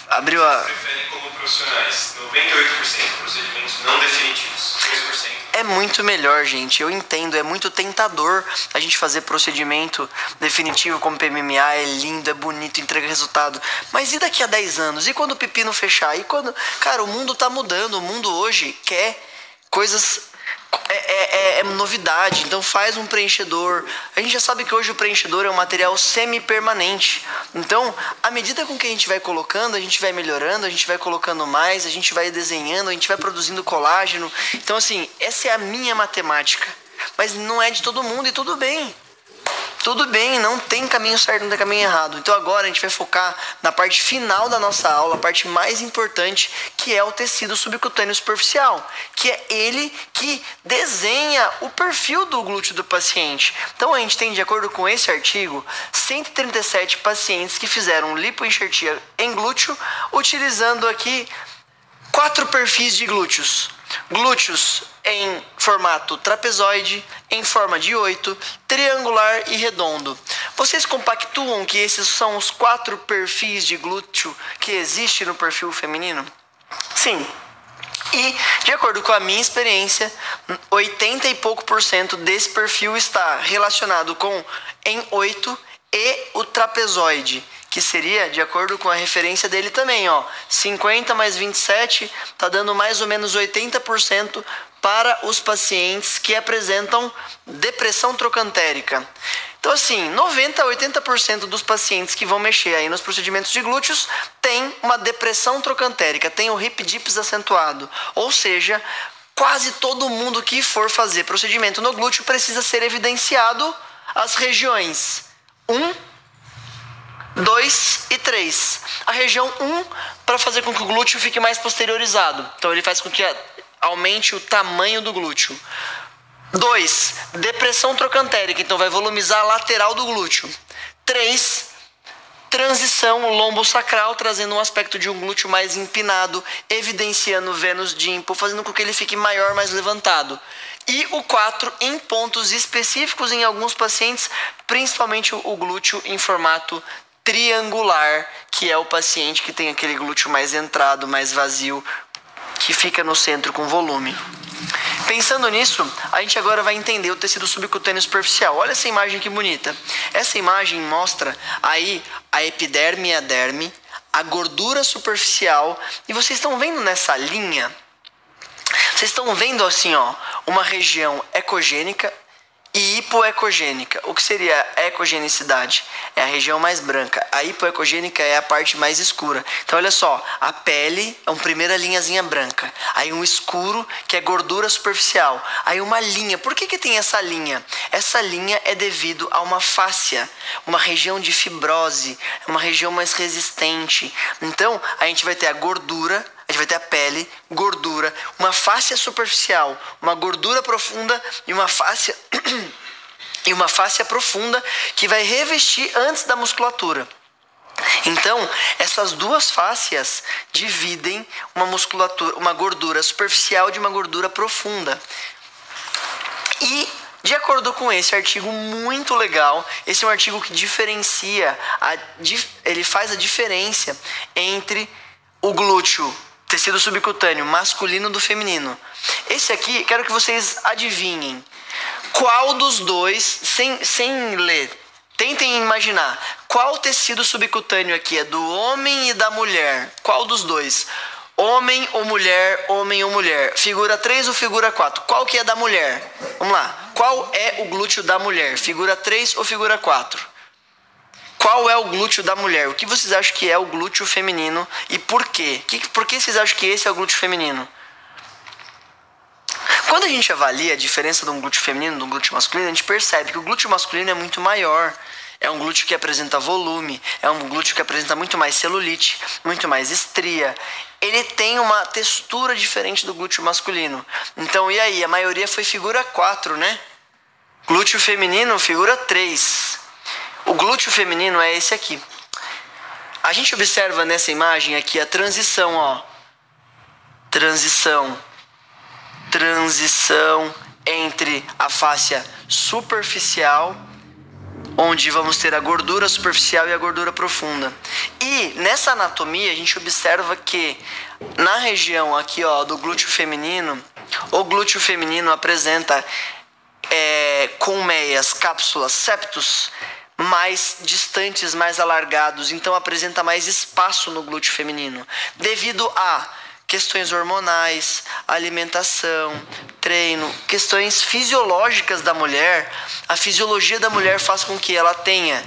Abriu a... Preferem como profissionais 98% procedimentos não definitivos, 2%. É muito melhor, gente. Eu entendo, é muito tentador a gente fazer procedimento definitivo como PMMA, é lindo, é bonito, entrega resultado. Mas e daqui a 10 anos? E quando o pepino fechar? E quando... Cara, o mundo tá mudando. O mundo hoje quer coisas... É novidade, então faz um preenchedor. A gente já sabe que hoje o preenchedor é um material semi-permanente. Então, à medida com que a gente vai colocando, a gente vai melhorando, a gente vai colocando mais, a gente vai desenhando, a gente vai produzindo colágeno. Então, assim, essa é a minha matemática. Mas não é de todo mundo e tudo bem. Tudo bem, não tem caminho certo, não tem caminho errado. Então agora a gente vai focar na parte final da nossa aula, a parte mais importante, que é o tecido subcutâneo superficial, que é ele que desenha o perfil do glúteo do paciente. Então a gente tem, de acordo com esse artigo, 137 pacientes que fizeram lipoenxertia em glúteo, utilizando aqui 4 perfis de glúteos. Glúteos em formato trapezoide, em forma de 8, triangular e redondo. Vocês compactuam que esses são os 4 perfis de glúteo que existem no perfil feminino? Sim. E, de acordo com a minha experiência, 80 e pouco % desse perfil está relacionado com em 8 e o trapezoide, que seria, de acordo com a referência dele também, ó, 50 mais 27 está dando mais ou menos 80% para os pacientes que apresentam depressão trocantérica. Então, assim, 90 a 80% dos pacientes que vão mexer aí nos procedimentos de glúteos tem uma depressão trocantérica, tem o hip dips acentuado. Ou seja, quase todo mundo que for fazer procedimento no glúteo precisa ser evidenciado as regiões 1, 2 e 3. A região 1 para fazer com que o glúteo fique mais posteriorizado. Então ele faz com que aumente o tamanho do glúteo. 2. Depressão trocantérica. Então vai volumizar a lateral do glúteo. 3. Transição lombosacral, trazendo um aspecto de um glúteo mais empinado, evidenciando o Venus dimple, fazendo com que ele fique maior, mais levantado. E o 4, em pontos específicos em alguns pacientes, principalmente o glúteo em formato triangular, que é o paciente que tem aquele glúteo mais entrado, mais vazio, que fica no centro com volume. Pensando nisso, a gente agora vai entender o tecido subcutâneo superficial. Olha essa imagem que bonita. Essa imagem mostra aí a epiderme e a derme, a gordura superficial. E vocês estão vendo nessa linha? Vocês estão vendo assim, ó, uma região ecogênica e hipoecogênica. O que seria a ecogenicidade? É a região mais branca. A hipoecogênica é a parte mais escura. Então olha só, a pele é uma primeira linhazinha branca. Aí um escuro, que é gordura superficial. Aí uma linha. Por que tem essa linha? Essa linha é devido a uma fáscia, uma região de fibrose, uma região mais resistente. Então a gente vai ter a gordura, a gente vai ter a pele, gordura, uma fáscia superficial, uma gordura profunda e uma fáscia profunda que vai revestir antes da musculatura. Então, essas duas fáscias dividem uma musculatura, uma gordura superficial de uma gordura profunda. E de acordo com esse artigo muito legal, esse é um artigo que diferencia, ele faz a diferença entre o glúteo, tecido subcutâneo masculino do feminino. Esse aqui, quero que vocês adivinhem. Qual dos dois, sem ler, tentem imaginar, qual tecido subcutâneo aqui é do homem e da mulher? Qual dos dois? Homem ou mulher, homem ou mulher? Figura 3 ou figura 4? Qual que é da mulher? Vamos lá. Qual é o glúteo da mulher? Figura 3 ou figura 4? Qual é o glúteo da mulher? O que vocês acham que é o glúteo feminino e por quê? Por que vocês acham que esse é o glúteo feminino? Quando a gente avalia a diferença de um glúteo feminino e de um glúteo masculino, a gente percebe que o glúteo masculino é muito maior. É um glúteo que apresenta volume, é um glúteo que apresenta muito mais celulite, muito mais estria. Ele tem uma textura diferente do glúteo masculino. Então, e aí? A maioria foi figura 4, né? Glúteo feminino, figura 3. O glúteo feminino é esse aqui. A gente observa nessa imagem aqui a transição, ó. transição entre a fáscia superficial, onde vamos ter a gordura superficial e a gordura profunda. E nessa anatomia a gente observa que na região aqui, ó, do glúteo feminino, o glúteo feminino apresenta colmeias, cápsulas, septos mais distantes, mais alargados, então apresenta mais espaço no glúteo feminino, devido a questões hormonais, alimentação, treino, questões fisiológicas da mulher. A fisiologia da mulher faz com que ela tenha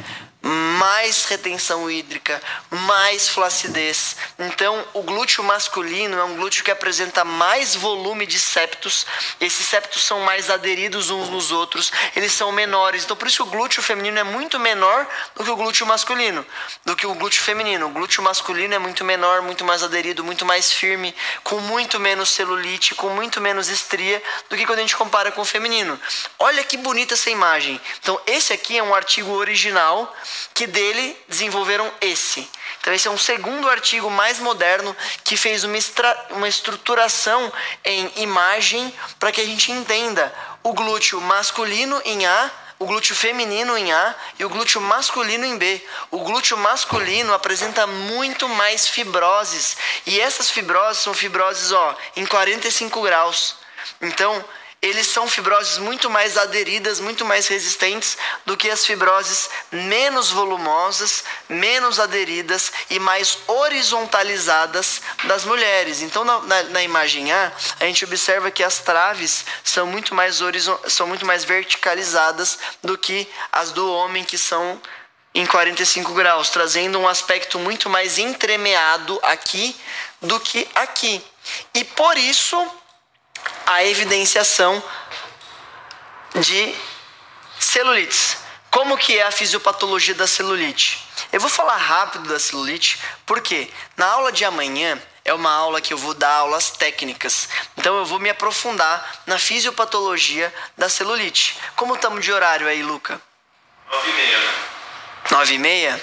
mais retenção hídrica, mais flacidez. Então, o glúteo masculino é um glúteo que apresenta mais volume de septos. Esses septos são mais aderidos uns nos outros, eles são menores. Então, por isso o glúteo feminino é muito menor do que o glúteo masculino, do que o glúteo feminino. O glúteo masculino é muito menor, muito mais aderido, muito mais firme, com muito menos celulite, com muito menos estria do que quando a gente compara com o feminino. Olha que bonita essa imagem. Então, esse aqui é um artigo original que dele desenvolveram esse. Então esse é um segundo artigo mais moderno que fez uma estruturação em imagem para que a gente entenda o glúteo masculino em A, o glúteo feminino em A e o glúteo masculino em B. O glúteo masculino apresenta muito mais fibroses e essas fibroses são fibroses em 45 graus. Então eles são fibroses muito mais aderidas, muito mais resistentes do que as fibroses menos volumosas, menos aderidas e mais horizontalizadas das mulheres. Então, na imagem A, a gente observa que as traves são muito mais verticalizadas do que as do homem, que são em 45 graus, trazendo um aspecto muito mais entremeado aqui do que aqui. E por isso a evidenciação de celulites. Como que é a fisiopatologia da celulite? Eu vou falar rápido da celulite, porque na aula de amanhã é uma aula que eu vou dar aulas técnicas. Então eu vou me aprofundar na fisiopatologia da celulite. Como estamos de horário aí, Luca? 9h30, né? 9h30?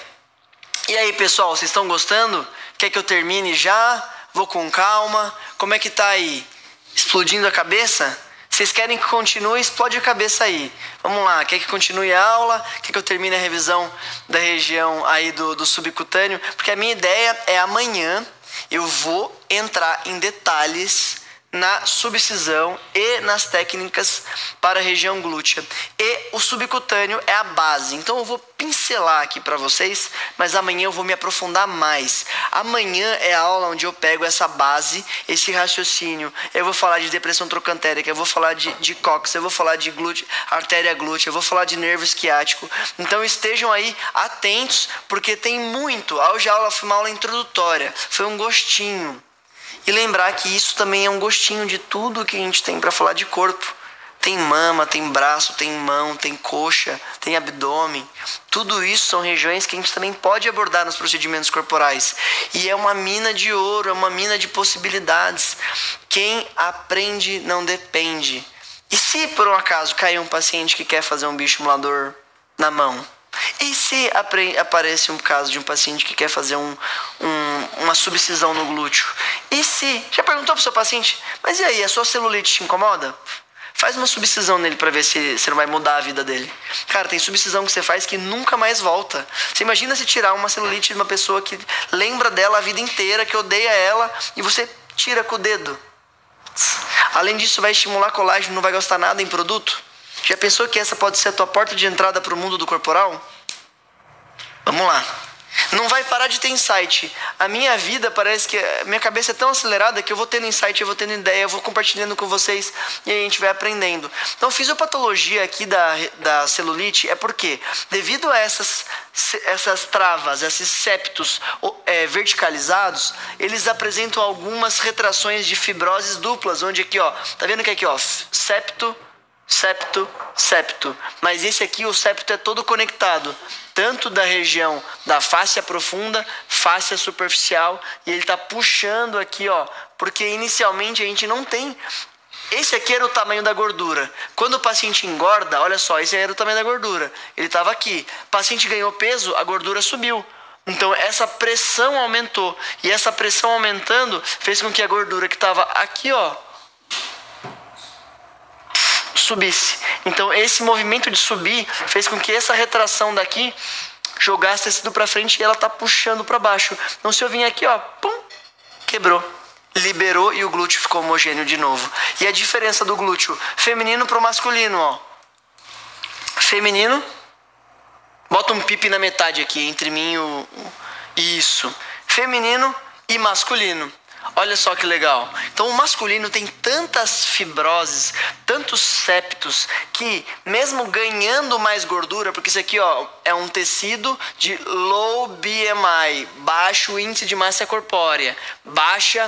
E aí, pessoal, vocês estão gostando? Quer que eu termine já? Vou com calma. Como é que tá aí? Explodindo a cabeça? Vocês querem que continue? Explode a cabeça aí. Vamos lá, quer que continue a aula? Quer que eu termine a revisão da região aí do subcutâneo? Porque a minha ideia é amanhã eu vou entrar em detalhes na subcisão e nas técnicas para a região glútea. E o subcutâneo é a base. Então eu vou pincelar aqui para vocês, mas amanhã eu vou me aprofundar mais. Amanhã é a aula onde eu pego essa base, esse raciocínio. Eu vou falar de depressão trocantérica, eu vou falar de cóccix, eu vou falar de artéria glútea, eu vou falar de nervo esquiático. Então estejam aí atentos, porque tem muito. Hoje a aula foi uma aula introdutória, foi um gostinho. E lembrar que isso também é um gostinho de tudo que a gente tem para falar de corpo. Tem mama, tem braço, tem mão, tem coxa, tem abdômen. Tudo isso são regiões que a gente também pode abordar nos procedimentos corporais. E é uma mina de ouro, é uma mina de possibilidades. Quem aprende não depende. E se por um acaso cair um paciente que quer fazer um bioestimulador na mão? E se aparece um caso de um paciente que quer fazer uma subcisão no glúteo? E se... Já perguntou para o seu paciente, mas e aí, a sua celulite te incomoda? Faz uma subcisão nele para ver se não vai mudar a vida dele. Cara, tem subcisão que você faz que nunca mais volta. Você imagina se tirar uma celulite de uma pessoa que lembra dela a vida inteira, que odeia ela, e você tira com o dedo. Além disso, vai estimular colágeno, não vai gastar nada em produto. Já pensou que essa pode ser a tua porta de entrada para o mundo do corporal? Vamos lá. Não vai parar de ter insight. A minha vida parece que... Minha cabeça é tão acelerada que eu vou tendo insight, eu vou tendo ideia, eu vou compartilhando com vocês e aí a gente vai aprendendo. Então, fisiopatologia aqui da celulite é porque, devido a essas travas, esses septos verticalizados, eles apresentam algumas retrações de fibroses duplas, onde aqui, tá vendo que aqui, septo, septo, septo. Mas esse aqui, o septo é todo conectado, tanto da região da fáscia profunda, fáscia superficial, e ele está puxando aqui, porque inicialmente a gente não tem. Esse aqui era o tamanho da gordura. Quando o paciente engorda, olha só, esse era o tamanho da gordura. Ele estava aqui. O paciente ganhou peso, a gordura subiu. Então essa pressão aumentou. E essa pressão aumentando fez com que a gordura que estava aqui, ó, subisse. Então esse movimento de subir fez com que essa retração daqui jogasse tecido para frente e ela tá puxando para baixo. Então se eu vim aqui, ó, pum, quebrou. Liberou e o glúteo ficou homogêneo de novo. E a diferença do glúteo feminino pro masculino, ó. Feminino, bota um pipi na metade aqui, entre mim e o... Isso. Feminino e masculino. Olha só que legal. Então o masculino tem tantas fibroses, tantos septos, que mesmo ganhando mais gordura, porque isso aqui, ó, é um tecido de low BMI, baixo índice de massa corpórea, baixo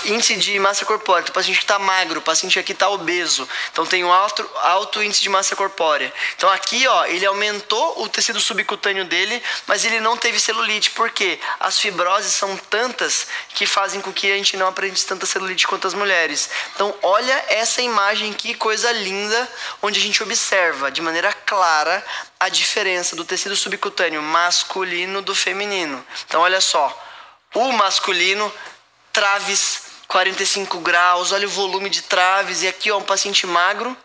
índice de massa corpórea. O paciente que está magro, o paciente aqui está obeso. Então tem um alto índice de massa corpórea. Então aqui, ó, ele aumentou o tecido subcutâneo dele, mas ele não teve celulite. Por quê? As fibroses são tantas que fazem com que a gente não apresente tanta celulite quanto as mulheres. Então olha essa imagem, que coisa linda, onde a gente observa de maneira clara a diferença do tecido subcutâneo masculino do feminino. Então olha só, o masculino, traves 45 graus, olha o volume de traves. E aqui, ó, um paciente magro,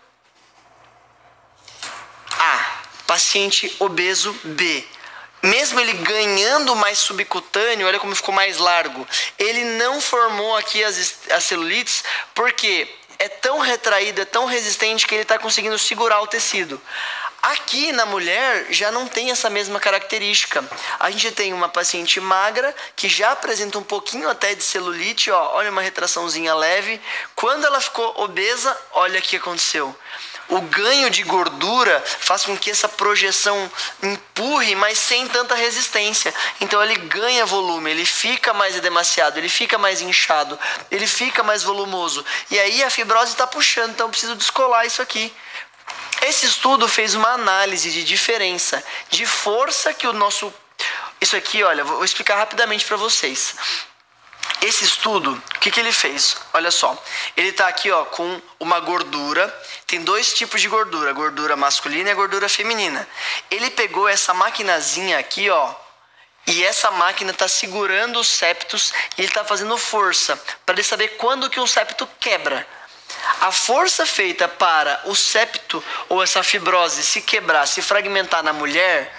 A. Paciente obeso, B. Mesmo ele ganhando mais subcutâneo, olha como ficou mais largo. Ele não formou aqui as celulites, porque é tão retraído, é tão resistente, que ele está conseguindo segurar o tecido. Aqui na mulher já não tem essa mesma característica. A gente tem uma paciente magra que já apresenta um pouquinho até de celulite, ó, olha uma retraçãozinha leve. Quando ela ficou obesa, olha o que aconteceu. O ganho de gordura faz com que essa projeção empurre, mas sem tanta resistência. Então ele ganha volume, ele fica mais edemaciado, ele fica mais inchado, ele fica mais volumoso. E aí a fibrose está puxando, então eu preciso descolar isso aqui. Esse estudo fez uma análise de diferença de força que o nosso... Isso aqui, olha, vou explicar rapidamente para vocês. Esse estudo, o que ele fez? Olha só, ele está aqui, ó, com uma gordura. Tem dois tipos de gordura, a gordura masculina e a gordura feminina. Ele pegou essa maquinazinha aqui, ó, e essa máquina está segurando os septos e ele está fazendo força para ele saber quando que um septo quebra. A força feita para o septo ou essa fibrose se quebrar, se fragmentar na mulher,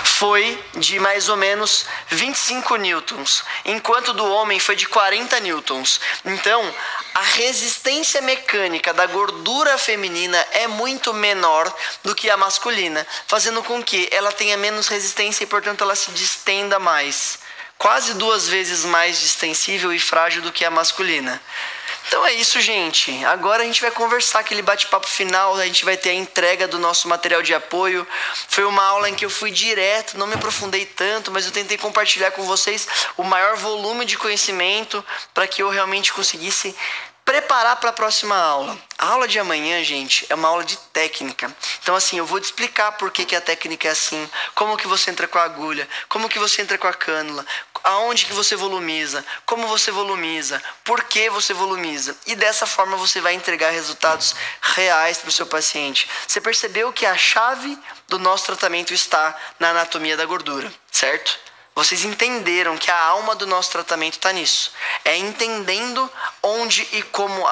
foi de mais ou menos 25 newtons, enquanto do homem foi de 40 newtons. Então, a resistência mecânica da gordura feminina é muito menor do que a masculina, fazendo com que ela tenha menos resistência e, portanto, ela se distenda mais. Quase 2 vezes mais distensível e frágil do que a masculina. Então é isso, gente. Agora a gente vai conversar, aquele bate-papo final, a gente vai ter a entrega do nosso material de apoio. Foi uma aula em que eu fui direto, não me aprofundei tanto, mas eu tentei compartilhar com vocês o maior volume de conhecimento para que eu realmente conseguisse preparar para a próxima aula. A aula de amanhã, gente, é uma aula de técnica. Então, assim, eu vou te explicar por que a técnica é assim, como que você entra com a agulha, como que você entra com a cânula, aonde que você volumiza, como você volumiza, por que você volumiza. E dessa forma você vai entregar resultados reais para o seu paciente. Você percebeu que a chave do nosso tratamento está na anatomia da gordura, certo? Vocês entenderam que a alma do nosso tratamento está nisso. É entendendo onde e como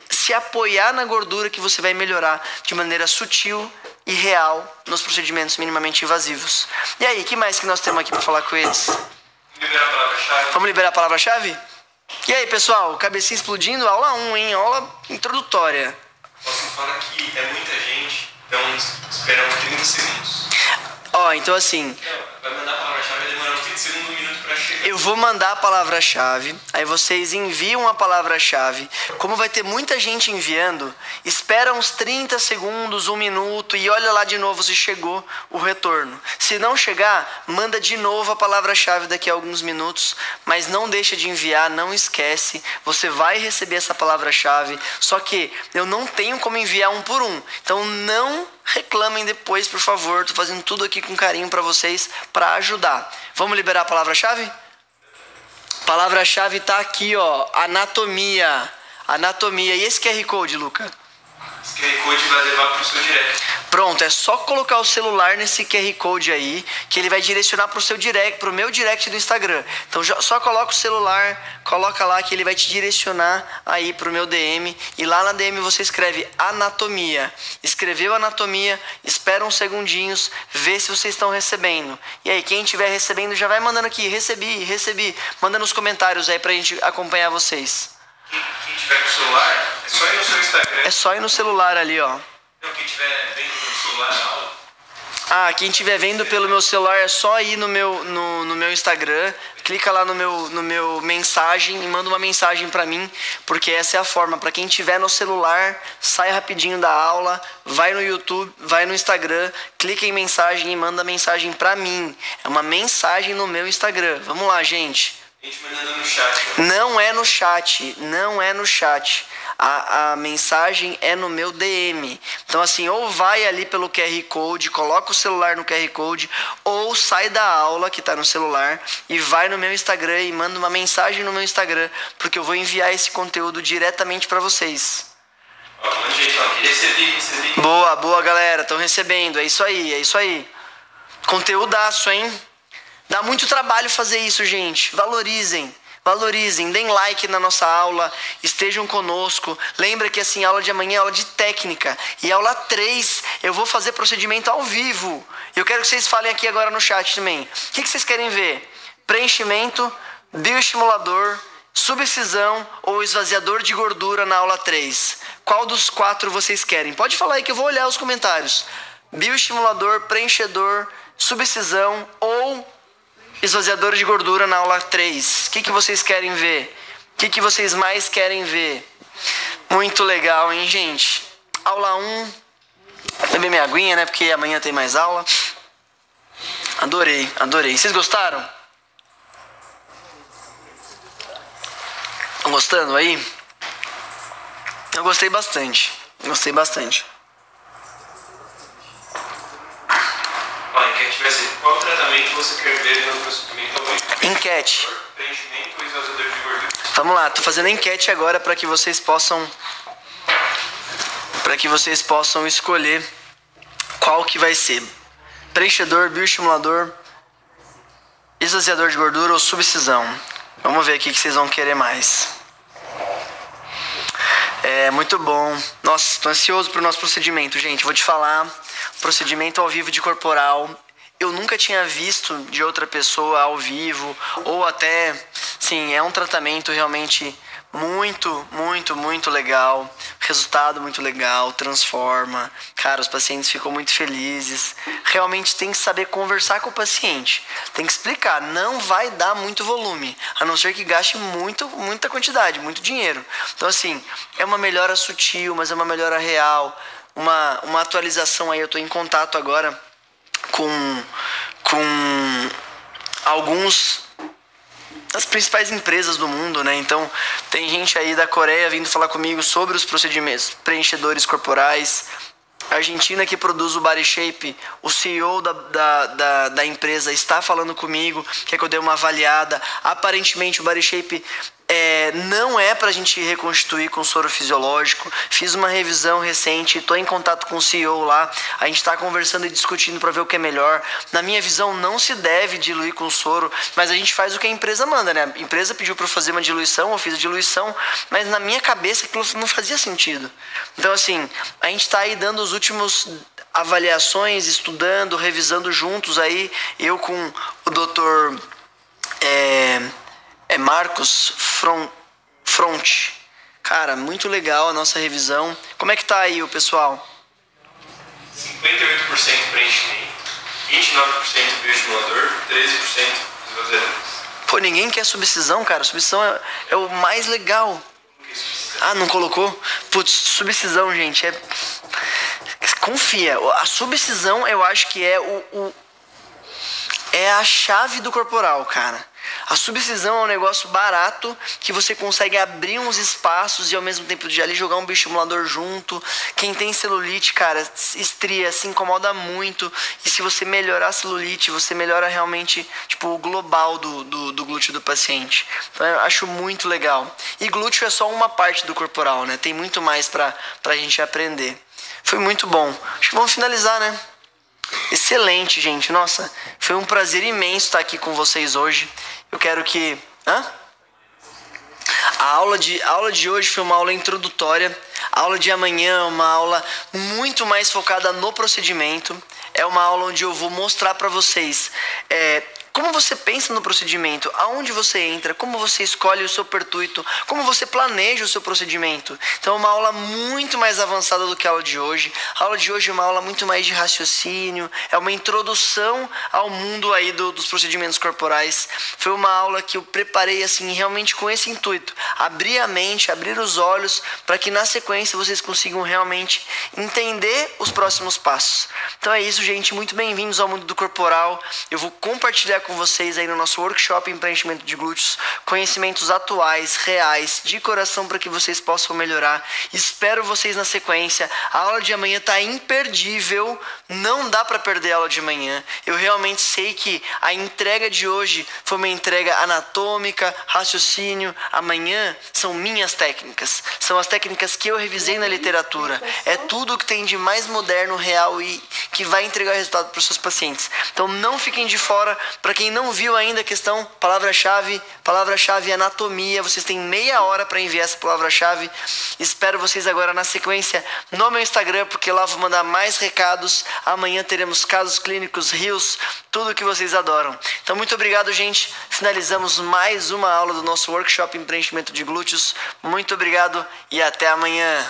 se apoiar na gordura que você vai melhorar de maneira sutil e real nos procedimentos minimamente invasivos. E aí, o que mais que nós temos aqui para falar com eles? Liberar a palavra-chave. Vamos liberar a palavra-chave? E aí, pessoal, cabecinha explodindo, aula 1, hein? Aula introdutória. Posso falar que é muita gente, então esperamos 30 segundos. Ó, então assim... Vai mandar a palavra-chave, vai demorar uns 30 segundos, 1 minuto para chegar. Eu vou mandar a palavra-chave, aí vocês enviam a palavra-chave. Como vai ter muita gente enviando, espera uns 30 segundos, 1 minuto e olha lá de novo se chegou o retorno. Se não chegar, manda de novo a palavra-chave daqui a alguns minutos, mas não deixa de enviar, não esquece. Você vai receber essa palavra-chave, só que eu não tenho como enviar um por um, então não reclamem depois, por favor. Tô fazendo tudo aqui com carinho para vocês, para ajudar. Vamos liberar a palavra-chave? Palavra-chave tá aqui, ó. Anatomia. Anatomia. E esse QR Code, Luca? Esse QR Code vai levar para o seu direct. Pronto, é só colocar o celular nesse QR Code aí, que ele vai direcionar pro seu direct, pro meu direct do Instagram. Então só coloca o celular, coloca lá que ele vai te direcionar aí pro meu DM. E lá na DM você escreve anatomia. Escreveu anatomia, espera uns segundinhos, vê se vocês estão recebendo. E aí, quem estiver recebendo já vai mandando aqui, recebi. Manda nos comentários aí pra gente acompanhar vocês. Quem tiver com o celular, é só ir no seu Instagram. É só ir no celular ali, ó. Não, quem tiver vendo pelo celular na aula. Ah, quem estiver vendo pelo meu celular é só ir no meu Instagram, clica lá no meu mensagem e manda uma mensagem pra mim, porque essa é a forma. Pra quem tiver no celular, sai rapidinho da aula, vai no YouTube, vai no Instagram, clica em mensagem e manda mensagem pra mim. É uma mensagem no meu Instagram. Vamos lá, gente. A gente mandando no chat. Não é no chat. A mensagem é no meu DM. Então assim, ou vai ali pelo QR Code, coloca o celular no QR Code, ou sai da aula que tá no celular e vai no meu Instagram e manda uma mensagem no meu Instagram, porque eu vou enviar esse conteúdo diretamente para vocês. Ó, gente, ó, recebi. Boa galera, estão recebendo, é isso aí. Conteúdaço, hein? Dá muito trabalho fazer isso, gente. Valorizem, deem like na nossa aula, estejam conosco. Lembra que assim, a aula de amanhã é aula de técnica. E aula 3, eu vou fazer procedimento ao vivo. Eu quero que vocês falem aqui agora no chat também. O que vocês querem ver? Preenchimento, bioestimulador, subcisão ou esvaziador de gordura na aula 3? Qual dos 4 vocês querem? Pode falar aí que eu vou olhar os comentários. Bioestimulador, preenchedor, subcisão ou esvaziador de gordura na aula 3. O que vocês querem ver? O que vocês mais querem ver? Muito legal, hein, gente? Aula 1. Beber minha aguinha, né? Porque amanhã tem mais aula. Adorei. Vocês gostaram? Estão gostando aí? Eu gostei bastante. A enquete vai ser: qual tratamento você quer ver no procedimento ao vivo? Enquete. Preenchimento ou esvaziador de gordura? Vamos lá, tô fazendo a enquete agora para que vocês possam escolher qual que vai ser. Preenchedor, bioestimulador, esvaziador de gordura ou subcisão. Vamos ver aqui o que vocês vão querer mais. É muito bom. Nossa, tô ansioso pro nosso procedimento, gente. Vou te falar, procedimento ao vivo de corporal. Eu nunca tinha visto de outra pessoa ao vivo, ou até, sim, é um tratamento realmente muito legal, resultado muito legal, transforma. Cara, os pacientes ficam muito felizes. Realmente tem que saber conversar com o paciente, tem que explicar, não vai dar muito volume, a não ser que gaste muita quantidade, muito dinheiro. Então assim, é uma melhora sutil, mas é uma melhora real, uma atualização aí. Eu tô em contato agora com alguns das principais empresas do mundo, né? Então tem gente aí da Coreia vindo falar comigo sobre os procedimentos preenchedores corporais. A Argentina, que produz o Body Shape, o CEO da empresa está falando comigo, quer que eu dê uma avaliada. Aparentemente o Body Shape não é pra gente reconstituir com soro fisiológico. Fiz uma revisão recente, estou em contato com o CEO lá. A gente está conversando e discutindo para ver o que é melhor. Na minha visão, não se deve diluir com soro, mas a gente faz o que a empresa manda, né? A empresa pediu para eu fazer uma diluição, eu fiz a diluição, mas na minha cabeça aquilo não fazia sentido. Então assim, a gente está aí dando os últimos avaliações, estudando, revisando juntos aí, eu com o doutor Marcos Front. Cara, muito legal a nossa revisão. Como é que tá aí o pessoal? 58% preenchimento, 29% bioestimulador, 13% esvaziadores. Pô, ninguém quer subcisão, cara. Subcisão é o mais legal. Ah, não colocou? Putz, subcisão, gente, confia. A subcisão eu acho que é a chave do corporal, cara. A subcisão é um negócio barato que você consegue abrir uns espaços e ao mesmo tempo de ali jogar um bioestimulador junto. Quem tem celulite, cara, estria, se incomoda muito. E se você melhorar a celulite, você melhora realmente tipo, o global do glúteo do paciente. Então eu acho muito legal. E glúteo é só uma parte do corporal, né? Tem muito mais pra gente aprender. Foi muito bom. Acho que vamos finalizar, né? Excelente, gente. Nossa, foi um prazer imenso estar aqui com vocês hoje. Eu quero que... A aula de hoje foi uma aula introdutória. A aula de amanhã é uma aula muito mais focada no procedimento. É uma aula onde eu vou mostrar para vocês como você pensa no procedimento, aonde você entra, como você escolhe o seu pertuito, como você planeja o seu procedimento. Então é uma aula muito mais avançada do que a aula de hoje. A aula de hoje é uma aula muito mais de raciocínio, é uma introdução ao mundo aí dos procedimentos corporais. Foi uma aula que eu preparei assim realmente com esse intuito, abrir a mente, abrir os olhos, para que na sequência vocês consigam realmente entender os próximos passos. Então é isso, gente, muito bem-vindos ao mundo do corporal. Eu vou compartilhar com vocês aí no nosso workshop em preenchimento de glúteos, conhecimentos atuais, reais, de coração para que vocês possam melhorar. Espero vocês na sequência. A aula de amanhã tá imperdível, não dá para perder a aula de amanhã. Eu realmente sei que a entrega de hoje foi uma entrega anatômica, raciocínio. Amanhã são minhas técnicas, são as técnicas que eu revisei na literatura. É tudo que tem de mais moderno, real e que vai entregar resultado para os seus pacientes. Então não fiquem de fora. Para quem não viu ainda a questão, palavra-chave anatomia, vocês têm meia hora para enviar essa palavra-chave. Espero vocês agora na sequência no meu Instagram, porque lá vou mandar mais recados. Amanhã teremos casos clínicos, rios, tudo que vocês adoram. Então muito obrigado, gente. Finalizamos mais uma aula do nosso workshop em preenchimento de glúteos. Muito obrigado e até amanhã.